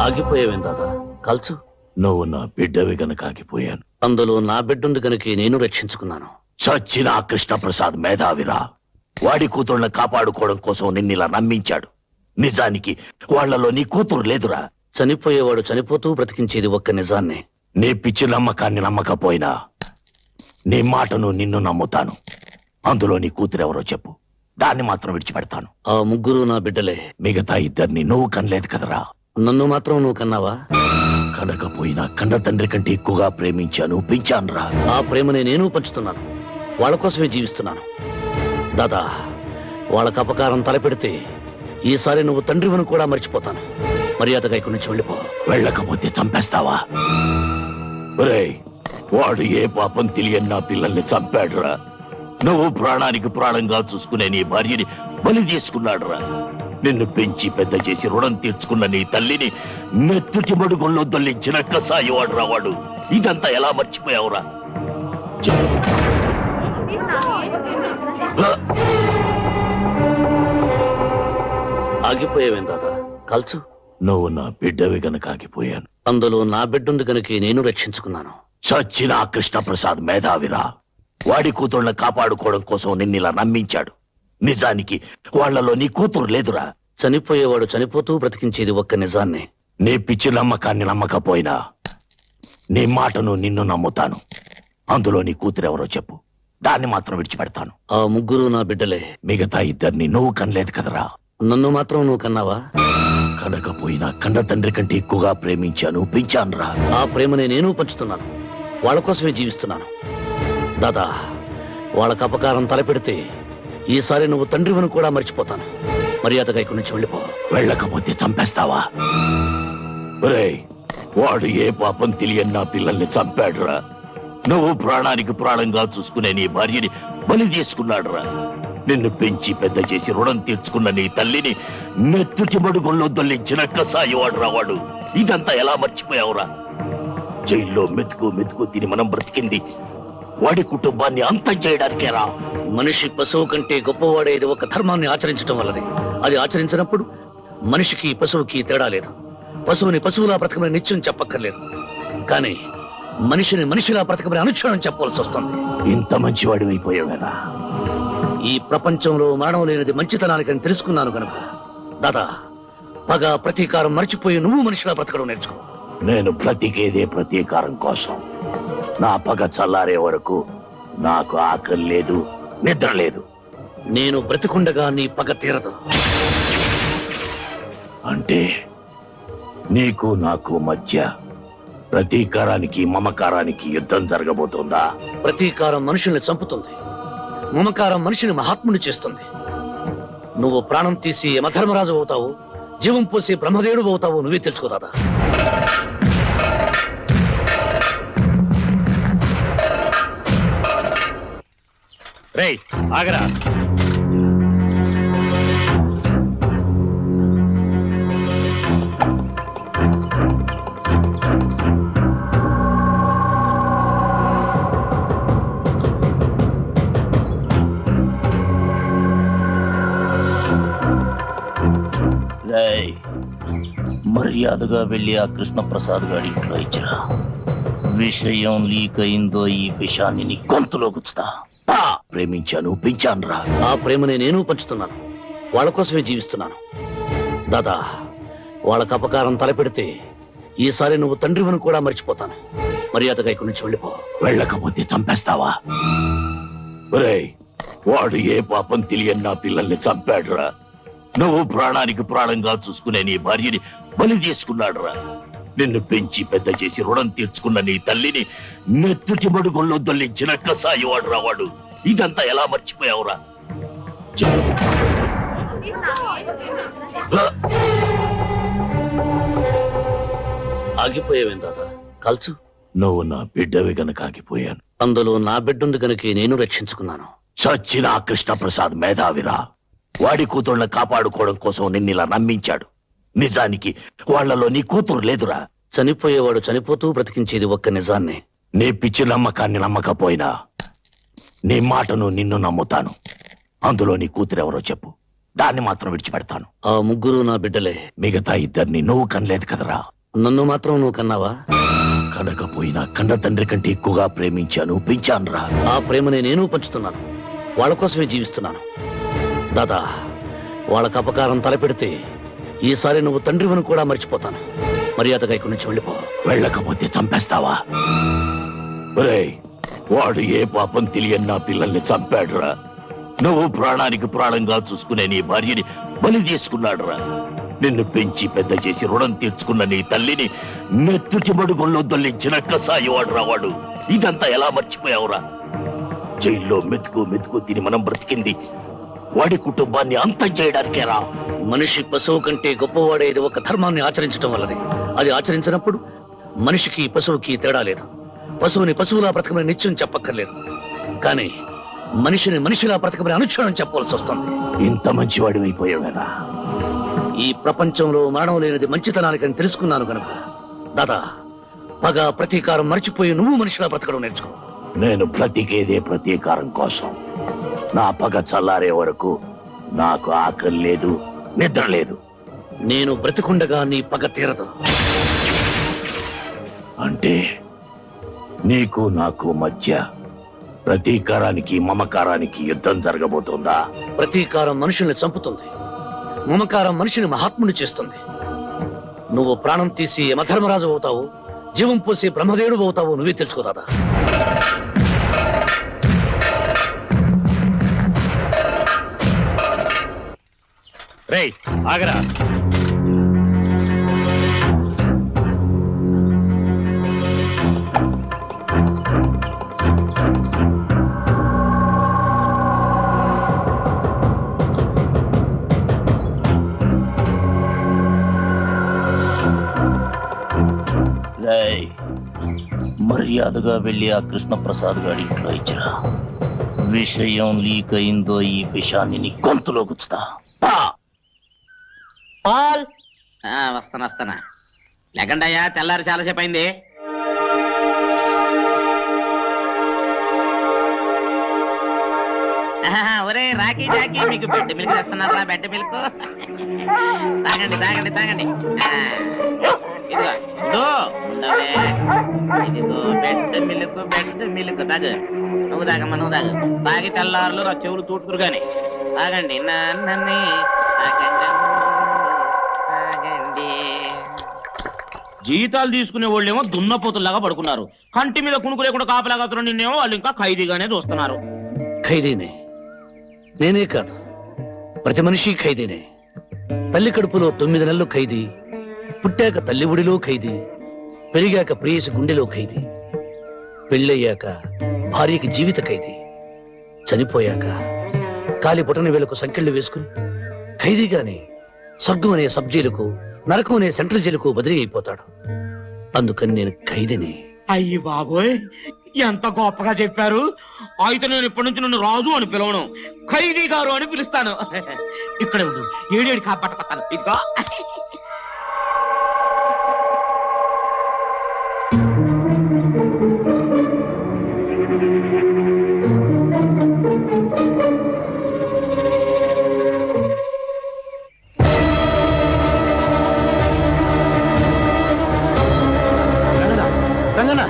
ఆగిపోయావేం దాదా? కాల్చు. నువ్వు నా బిడ్డవి గనక ఆగిపోయాను. అందులో నా బిడ్డుంది గనుక నేను రక్షించుకున్నాను. చచ్చిన ఆ కృష్ణప్రసాద్ మేధావిరా. వాడి కూతుళ్ళని కాపాడుకోవడం కోసం నిన్నిలా నమ్మించాడు. నిజానికి వాళ్ళలో నీ కూతురు లేదురా. చనిపోయేవాడు చనిపోతూ బ్రతికించేది ఒక్క నిజాన్నే. నీ పిచ్చి నమ్మకాన్ని నమ్మకపోయినా నీ మాటను నిన్ను నమ్ముతాను. అందులో నీ కూతురెవరో చెప్పు, దాన్ని మాత్రం విడిచిపెడతాను. ఆ ముగ్గురు నా బిడ్డలే. మిగతా ఇద్దరిని నువ్వు కనలేదు కదరా. నన్ను మాత్రం నువ్వు కన్నావా? కనకపోయినా కన్న తండ్రి కంటే ఎక్కువగా ప్రేమించాను, పెంచానురా. ఆ ప్రేమని నేను పంచుతున్నాను. వాళ్ళ కోసమే జీవిస్తున్నాను. దాదా, వాళ్ళకు అపకారం తలపెడితే ఈసారి నువ్వు తండ్రివని కూడా మర్చిపోతాను. మర్యాదగా ఇక్కడి నుంచి వెళ్ళిపో. వెళ్ళకపోతే చంపేస్తావా? ఒరేయ్, వాడు ఏ పాపం తెలియని నా పిల్లల్ని చంపాడురా. నువ్వు ప్రాణానికి ప్రాణంగా చూసుకునే నీ భార్యని బలి తీసుకున్నాడురా. నిన్ను పెంచి పెద్ద చేసి రుణం తీర్చుకున్న నీ తల్లిని మెత్తుటి మడుగుల్లో దొల్లించిన కసాయి వాడు. ఇదంతా ఎలా మర్చిపోయావురా? ఆగిపోయావేం దాదా? కల్చు. నువ్వు నా బిడ్డవి గనక ఆగిపోయాను. అందులో నా బిడ్డుంది కనుక నేను రక్షించుకున్నాను. చచ్చిన ఆ కృష్ణప్రసాద్ మేధావిరా. వాడి కూతుళ్ళని కాపాడుకోవడం కోసం నిన్నిలా నమ్మించాడు. నిజానికి వాళ్ళలో నీ కూతురు లేదురా. చనిపోయేవాడు చనిపోతూ బ్రతికించేది ఒక్క నిజాన్నే. నీ పిచ్చి నమ్మకాన్ని నమ్మకపోయినా నీ మాటను నిన్ను నమ్ముతాను. అందులో నీ కూతురెవరో చెప్పు, దాన్ని మాత్రం విడిచిపెడతాను. ఆ ముగ్గురు నా బిడ్డలే. మిగతా ఇద్దరిని నువ్వు కనలేదు కదరా. నన్ను మాత్రం నువ్వు కన్నావా? కనకపోయినా కన్న తండ్రి కంటే ఎక్కువగా ప్రేమించాను, పెంచానురా. ఆ ప్రేమని నేను పంచుతున్నాను. వాళ్ళ కోసమే జీవిస్తున్నాను. దాదా, వాళ్ళకు అపకారం తలపెడితే ఈసారి నువ్వు తండ్రివని కూడా మర్చిపోతాను. మర్యాదగా ఇక్కడి నుంచి వెళ్ళిపో. వెళ్ళకపోతే చంపేస్తావా? ఒరేయ్, వాడు ఏ పాపం తెలియని నా పిల్లల్ని చంపాడురా. నువ్వు ప్రాణానికి ప్రాణంగా చూసుకునే నీ భార్యని బలి తీసుకున్నాడురా. నిన్ను పెంచి పెద్ద చేసి రుణం తీర్చుకున్న నీ తల్లిని మెత్తుటి మడుగుల్లో దొల్లించిన కసాయి వాడు. ఇదంతా ఎలా మర్చిపోయావురా? జైల్లో మెతుకు మెతుకు తిని మనం బ్రతికింది వాడి కుటుంబాన్ని అంతం చేయడానికేరా. మనిషి పశువు కంటే గొప్పవాడేది ఒక ధర్మాన్ని ఆచరించడం వల్లనే. అది ఆచరించినప్పుడు మనిషికి పశువుకి తేడా లేదు. పశువుని పశువులా బ్రతకమని నిత్యం చెప్పక్కర్లేదు. కానీ మనిషిని మనిషిలా బ్రతకమని అనుక్షణం చెప్పవలసి వస్తుంది. ఇంత మంచివాడి అయిపోయావేనా? ఈ ప్రపంచంలో మరణం లేనిది మంచితనానికని తెలుసుకున్నాను కనుక దాదా, పగ ప్రతీకారం మర్చిపోయి నువ్వు మనిషిలా బ్రతకడం నేర్చుకో. నేను బ్రతికేదే ప్రతీకారం కోసం. నా పగ చల్లారే వరకు నాకు ఆకలి లేదు, నిద్ర లేదు. నేను బ్రతికుండగా నీ పగ తీరదు. అంటే నీకు నాకు మధ్య ప్రతీకారానికి మమకారానికి యుద్ధం జరగబోతుందా? ప్రతీకారం మనుషుల్ని చంపుతుంది. మమకారం మనిషిని మహాత్ముని చేస్తుంది. నువ్వు ప్రాణం తీసి యమధర్మరాజు అవుతావు, జీవం పోసి బ్రహ్మదేవుడు అవుతావు. నువ్వే తెలుసుకోదాదా. రేయ్, ఆగరా. మర్యాదగా వెళ్ళి ఆ కృష్ణప్రసాద్ గారి ఇంట్లో ఇచ్చిరా. విషయం లీక్ అయిందో ఈ విషయాన్ని నీ గొంతులో గుచ్చుతా. ప్రేమించాను, పెంచానురా. ఆ ప్రేమని నేను పంచుతున్నాను. వాళ్ళ కోసమే జీవిస్తున్నాను. దాదా, వాళ్ళకు అపకారం తలపెడితే ఈసారి నువ్వు తండ్రివని కూడా మర్చిపోతాను. మర్యాదగా ఇక్కడి నుంచి వెళ్ళిపో. వెళ్ళకపోతే చంపేస్తావా? ఒరేయ్, వాడు ఏ పాపం తెలియని నా పిల్లల్ని చంపాడురా. నువ్వు ప్రాణానికి ప్రాణంగా చూసుకునే నీ భార్యని బలి తీసుకున్నాడురా. నిన్ను పెంచి పెద్ద చేసి రుణం తీర్చుకున్న నీ తల్లిని మెత్తుటి మడుగుల్లో దొల్లించిన కసాయి వాడు. ఇదంతా ఎలా మర్చిపోయావురా? ఆగిపోయావేం దాదా? కల్చు. నువ్వు నా బిడ్డవి గనక ఆగిపోయాను. అందులో నా బిడ్డుంది కనుక నేను రక్షించుకున్నాను. చచ్చిన ఆ కృష్ణప్రసాద్ మేధావిరా. వాడి కూతుళ్ళని కాపాడుకోవడం కోసం నిన్నిలా నమ్మించాడు. నిజానికి వాళ్ళలో నీ కూతురు లేదురా. చనిపోయేవాడు చనిపోతూ బ్రతికించేది ఒక్క నిజాన్నే. నీ పిచ్చి నమ్మకాన్ని నమ్మకపోయినా నీ మాటను నిన్ను నమ్ముతాను. అందులో నీ కూతురెవరో చెప్పు, దాన్ని మాత్రం విడిచిపెడతాను. ఆ ముగ్గురు నా బిడ్డలే. మిగతా ఇద్దరిని నువ్వు కనలేదు కదరా. నన్ను మాత్రం నువ్వు కన్నావా? కనకపోయినా కన్న తండ్రి కంటే ఎక్కువగా ప్రేమించాను, పెంచానురా. ఆ ప్రేమని నేను పంచుతున్నాను, వాళ్ళ కోసమే జీవిస్తున్నాను. దాదా, వాళ్ళకి అపకారం తలపెడితే ఈసారి నువ్వు తండ్రివని కూడా మర్చిపోతాను. మర్యాదగా ఇక్కడి నుంచి వెళ్ళిపో. వెళ్ళకపోతే చంపేస్తావా? ఒరేయ్, వాడు ఏ పాపం తెలియని నా పిల్లల్ని చంపాడురా. నువ్వు ప్రాణానికి ప్రాణంగా చూసుకునే నీ భార్యని బలి తీసుకున్నాడురా. నిన్ను పెంచి పెద్ద చేసి రుణం తీర్చుకున్న నీ తల్లిని మెత్తుటి మడుగుల్లో దొల్లించిన కసాయివాడురా వాడు. ఇదంతా ఎలా మర్చిపోయావురా? జైల్లో మెతుకు తిని మనం బ్రతికింది వాడి కుటుంబాన్ని అంతం చేయడానికేరా. మనిషి పశువు కంటే గొప్పవాడేది ఒక ధర్మాన్ని ఆచరించడం వల్లనే. అది ఆచరించినప్పుడు మనిషికి పశువుకి తేడా లేదు. పశువుని పశువులా బ్రతకమని నిత్యం చెప్పక్కర్లేదు, కానీ మనిషిని మనిషిలా బ్రతకమని అనుక్షణం చెప్పవలసి వస్తుంది. ఇంత మంచివాడి అయిపోయావేనా? ఈ ప్రపంచంలో మరణం లేనిది మంచితనానికని తెలుసుకున్నాను కనుక దాదా, పగ ప్రతీకారం మర్చిపోయి నువ్వు మనిషిలా బ్రతకడం నేర్చుకో. నేను బ్రతికేదే ప్రతీకారం కోసం. నా పగ చల్లారే వరకు నాకు ఆకలి లేదు, నిద్ర లేదు. నేను బ్రతికుండగా నీ పగ తీరదు. అంటే నీకు నాకు మధ్య ప్రతీకారానికి మమకారానికి యుద్ధం జరగబోతుందా? ప్రతీకారం మనుషుల్ని చంపుతుంది, మమకారం మనిషిని మహాత్ముని చేస్తుంది. నువ్వు ప్రాణం తీసి యమధర్మరాజు అవుతావు, జీవం పోసి బ్రహ్మదేవుడు అవుతావు. నువ్వే తెలుసుకో దాదా. రేయ్, ఆగరా. రేయ్, మర్యాదగా వెళ్ళి ఆ కృష్ణప్రసాద్ గారి ఇంట్లో ఇచ్చిరా. విషయం లీక్ అయిందో ఈ విషయాన్ని నీ గొంతులో గుచ్చుతా. పాల్ వస్తానా లేకండి అయ్యా, తెల్లారి చాలాసేపు అయింది. ఒరే రాకీ జాకీ, మీకు బెడ్ మిల్క్ తెస్తున్నారా? బెడ్ మిల్క్ తాగండి తాగండి తాగండి. ఇదిగో ఉండవే, ఇదిగో బెడ్ మిల్క్ తాగు. నువ్వు తాగమ్మా, నువ్వు తాగు. తాగి తెల్లారులు నా చెవులు తూటుకురు గాని తాగండి. నన్ను తాగండి. జీతాలు తీసుకునే వాళ్ళేమో దున్నపోతుల్లాగా పడుకున్నారు. కంటి మీద కుణుకు లేకుండా కాపలాగా నిన్నేమో వాళ్ళు ఇంకా ఖైదీగానే చూస్తున్నారు. ఖైదీనే, నేనే కాదు, ప్రతి మనిషి ఖైదీనే. తల్లి కడుపులో 9 నెలలు ఖైదీ, పుట్టాక తల్లి ఒడిలో ఖైదీ, పెరిగాక ప్రేయసి గుండెలో ఖైదీ, పెళ్ళయ్యాక భార్యకి జీవిత ఖైదీ, చనిపోయాక కాలి బొటన వేలకు సంకెళ్ళు వేసుకుని ఖైదీగానే స్వర్గం అనే సబ్ జైలుకు, నరకం అనే సెంట్రల్ జైలుకు బదిలీ అయిపోతాడు. అందుకని నేను ఖైదీని. అయ్యి బాబోయ్, ఎంత గొప్పగా చెప్పారు. అయితే నేను ఇప్పటి నుంచి నన్ను రాజు అని పిలవను, ఖైదీ గారు అని పిలుస్తాను. ఇక్కడే ఉండు, ఏడేడు కాపాడుకొస్తాను. ఇంకా రంగన్న,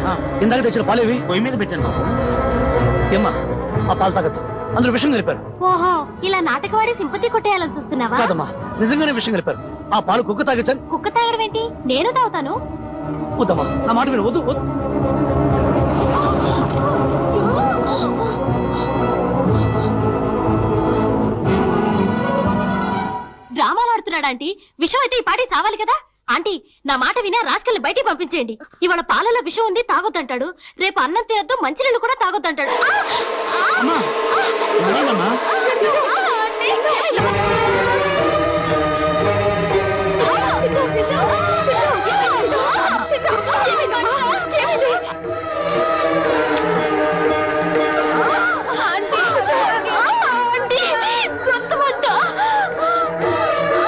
ఇందాక తెచ్చిన పాలేవి పొయ్యి మీద పెట్టాను బాబు. ఏమ్మా, ఆ పాలు తాగద్దు, అందులో విషయం కలిపారు. ఓహో, ఇలా నాటకవాడి సింపతి కొట్టేయాలని చూస్తున్నావా? కాదమ్మా, నిజంగానే విషయం కలిపారు. ఆ పాలు కుక్క తాగచ్చని. కుక్క తాగడం ఏంటి? నేను తాగుతాను. వద్దమ్మా, నా మాట విను, వద్దు వద్దు. డ్రామాలు ఆడుతున్నాడా ఆంటీ? విషం అయితే ఈ పాటి చావాలి కదా. ఆంటీ, నా మాట వినా రాస్కల్ని బయటికి పంపించేయండి. ఇవాళ పాలలో విషం ఉంది, తాగొద్దంటాడు. రేపు అన్నం తినద్దు, మంచినీళ్ళు కూడా తాగొద్దంటాడు.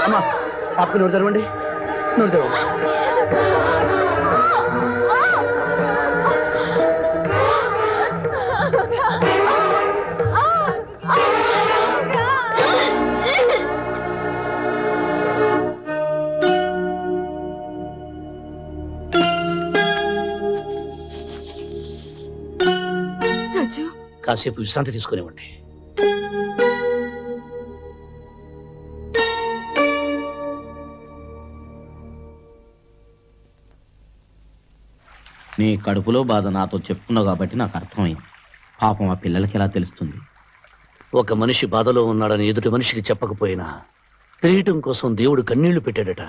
అమ్మా, పాపకు నోరు తెరవండి, నోరు తెరవండి. కాసేపు విశ్రాంతి తీసుకునివ్వండి. నీ కడుపులో బాధ నాతో చెప్పుకున్నావు కాబట్టి నాకు అర్థమైంది. పాపం ఆ పిల్లలకి ఎలా తెలుస్తుంది? ఒక మనిషి బాధలో ఉన్నాడని ఎదుటి మనిషికి చెప్పకపోయినా తెలియటం కోసం దేవుడు కన్నీళ్లు పెట్టాడట.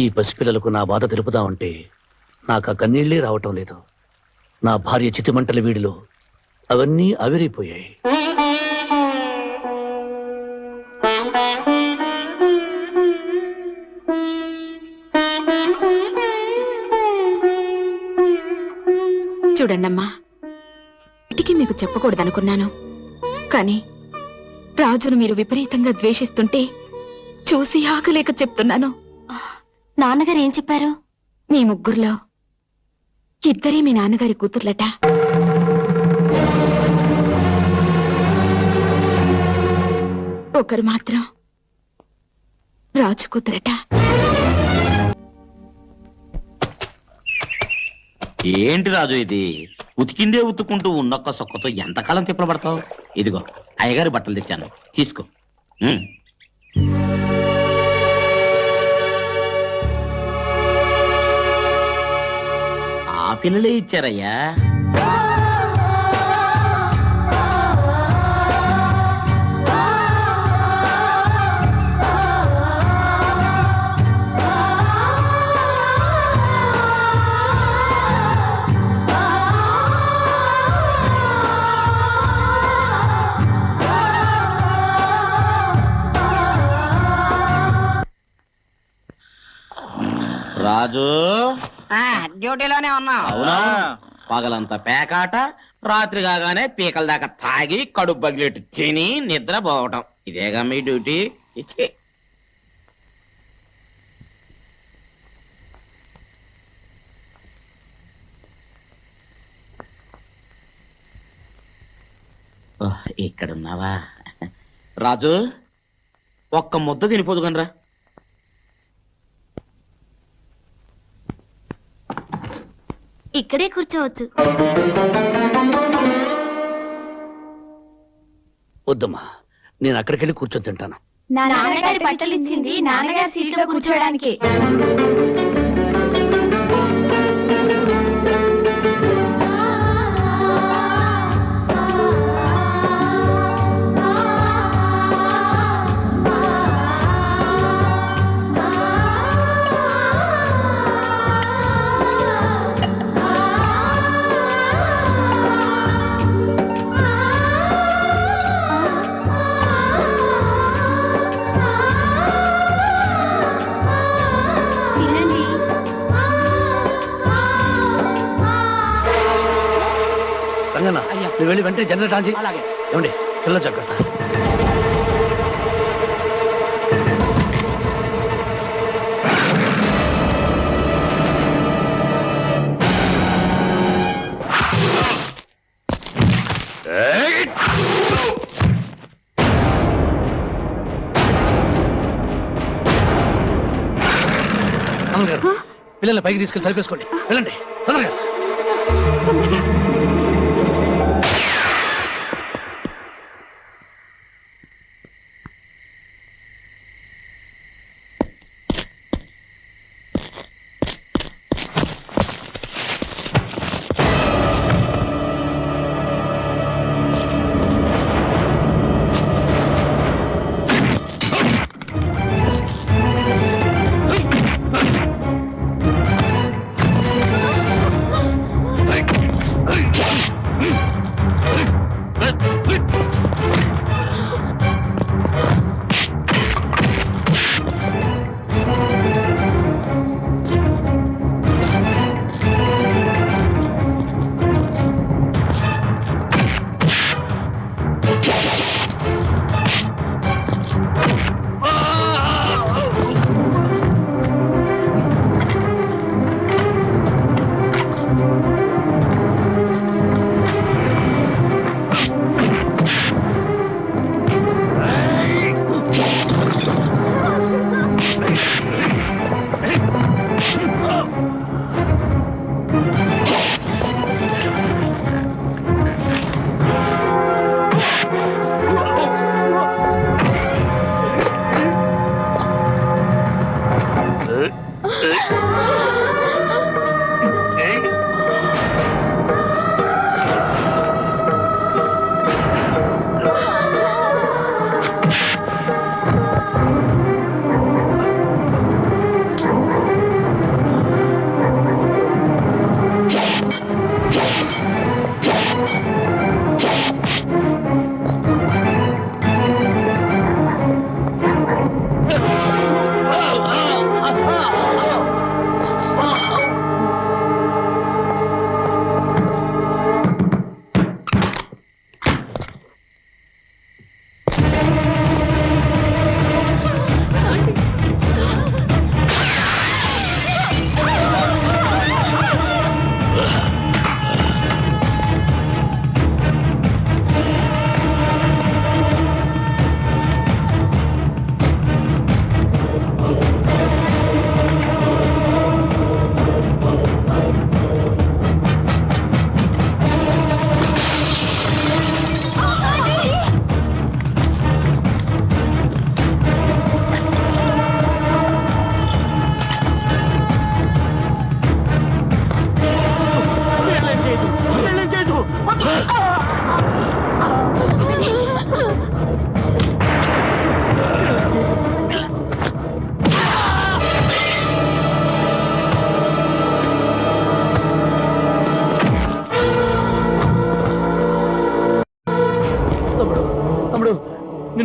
ఈ పసిపిల్లలకు నా బాధ తెలుపుదామంటే నాకు ఆ కన్నీళ్లే రావటం లేదు. నా భార్య చితిమంటల వీడిలో అవన్నీ ఆవిరైపోయాయి. చూడండమ్మా, ఇటికి మీకు చెప్పకూడదనుకున్నాను, కానీ రాజును మీరు విపరీతంగా ద్వేషిస్తుంటే చూసి ఆగలేక చెప్తున్నాను. నాన్నగారు ఏం చెప్పారు? మీ ముగ్గురులో ఇద్దరే మీ నాన్నగారి కూతుర్లట. ఒకరు మాత్రం రాజు కూతురట. ఏంటి రాజు ఇది? ఉతికిందే ఉతుక్కుంటూ ఉన్నొక్క సొక్కతో ఎంతకాలం తిప్పలు పడతావు? ఇదిగో అయ్యగారి బట్టలు తెచ్చాను, తీసుకో. ఆ పిల్లలే ఇచ్చారయ్యా. రాజు డ్యూటీలోనే ఉన్నా. అవునా? పగలంతా పేకాట, రాత్రి కాగానే పీకల దాకా తాగి కడుపు బగిలెట్టు తిని నిద్ర పోవటం, ఇదేగా మీ డ్యూటీ? ఇచ్చి ఇక్కడున్నావా? రాజు ఒక్క ముద్ద తినిపోదు కనరా. ఇక్కడే కూర్చోవచ్చు. వద్దమ్మా, నేను అక్కడికి వెళ్ళి కూర్చొని తింటాను. నాన్నగారి బట్టలు ఇచ్చింది నాన్నగారి సీట్లో కూర్చోడానికి. రంగన్న, నువ్వు వెళ్ళి వెంటనే జనరేటర్ ఆన్ చేయి. అలాగే. ఏమండి, పిల్ల జాగ్రత్త. అమ్మగారు, పిల్లల్ని పైకి తీసుకెళ్ళి తలిపేసుకోండి. వెళ్ళండి తొందరగా.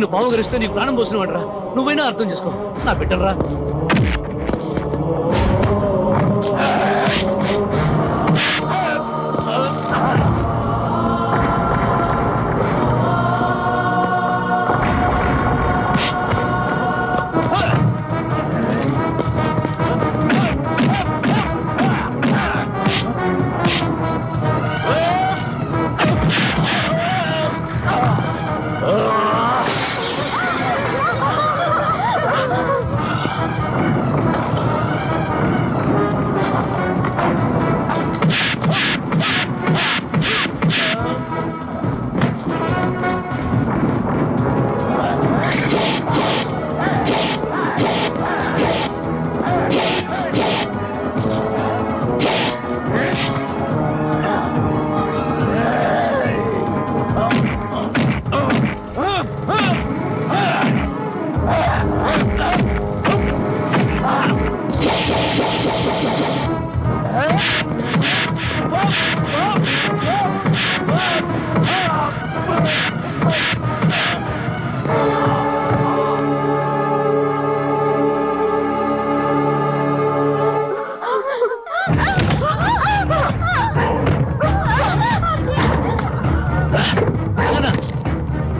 నిన్ను పావుగరిస్తే నీకు ప్రాణం పోసిన వాడరా, నువ్వైనా అర్థం చేసుకో. నా బిడ్డరా.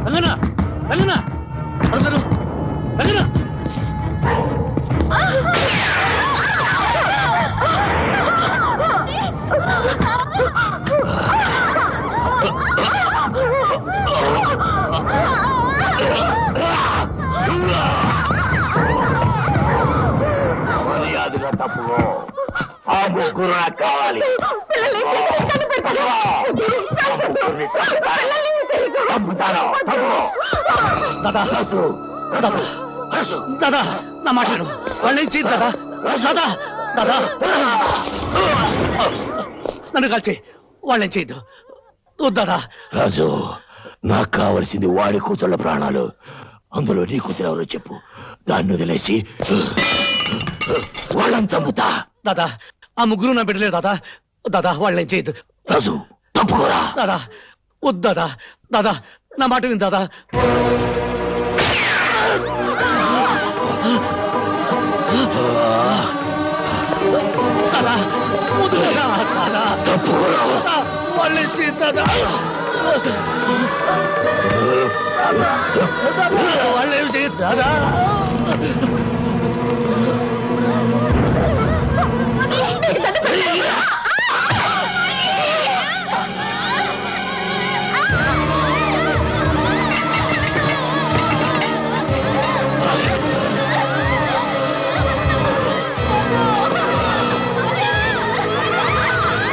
రంగనా, రంగనా, రంగనా, రంగనా. మర్యాదగా తప్పుకో. ఆ ముగ్గురు నాకు కావాలి. చంపుతాను. దాదా, దాదా, దాదా, నా మాట విను. వాళ్ళేం చేయదు దాదా. దాదా, దాదా, నన్ను కాల్చి వాళ్ళేం చేయద్దు. దాదా. రాజు, నాకు కావలసింది వాడి కూతుళ్ళ ప్రాణాలు. అందులో నీ కూతురు ఎవరో చెప్పు. దాన్ని వదిలేసి వాళ్ళని చంపుతా. దాదా, ఆ ముగ్గురు నా బిడ్డలేదు దాదా. దాదా, వాళ్ళేం చేయద్దు. రాజు, తప్పుకోరా. దాదా, వద్దు దాదా. దాదా, నా మాట విను దాదా. దాదా, వద్దు దాదా. దాదా, తప్పుకోరా. వాళ్ళేం చేయదు దాదా. వాళ్ళేం చేయదు దాదా.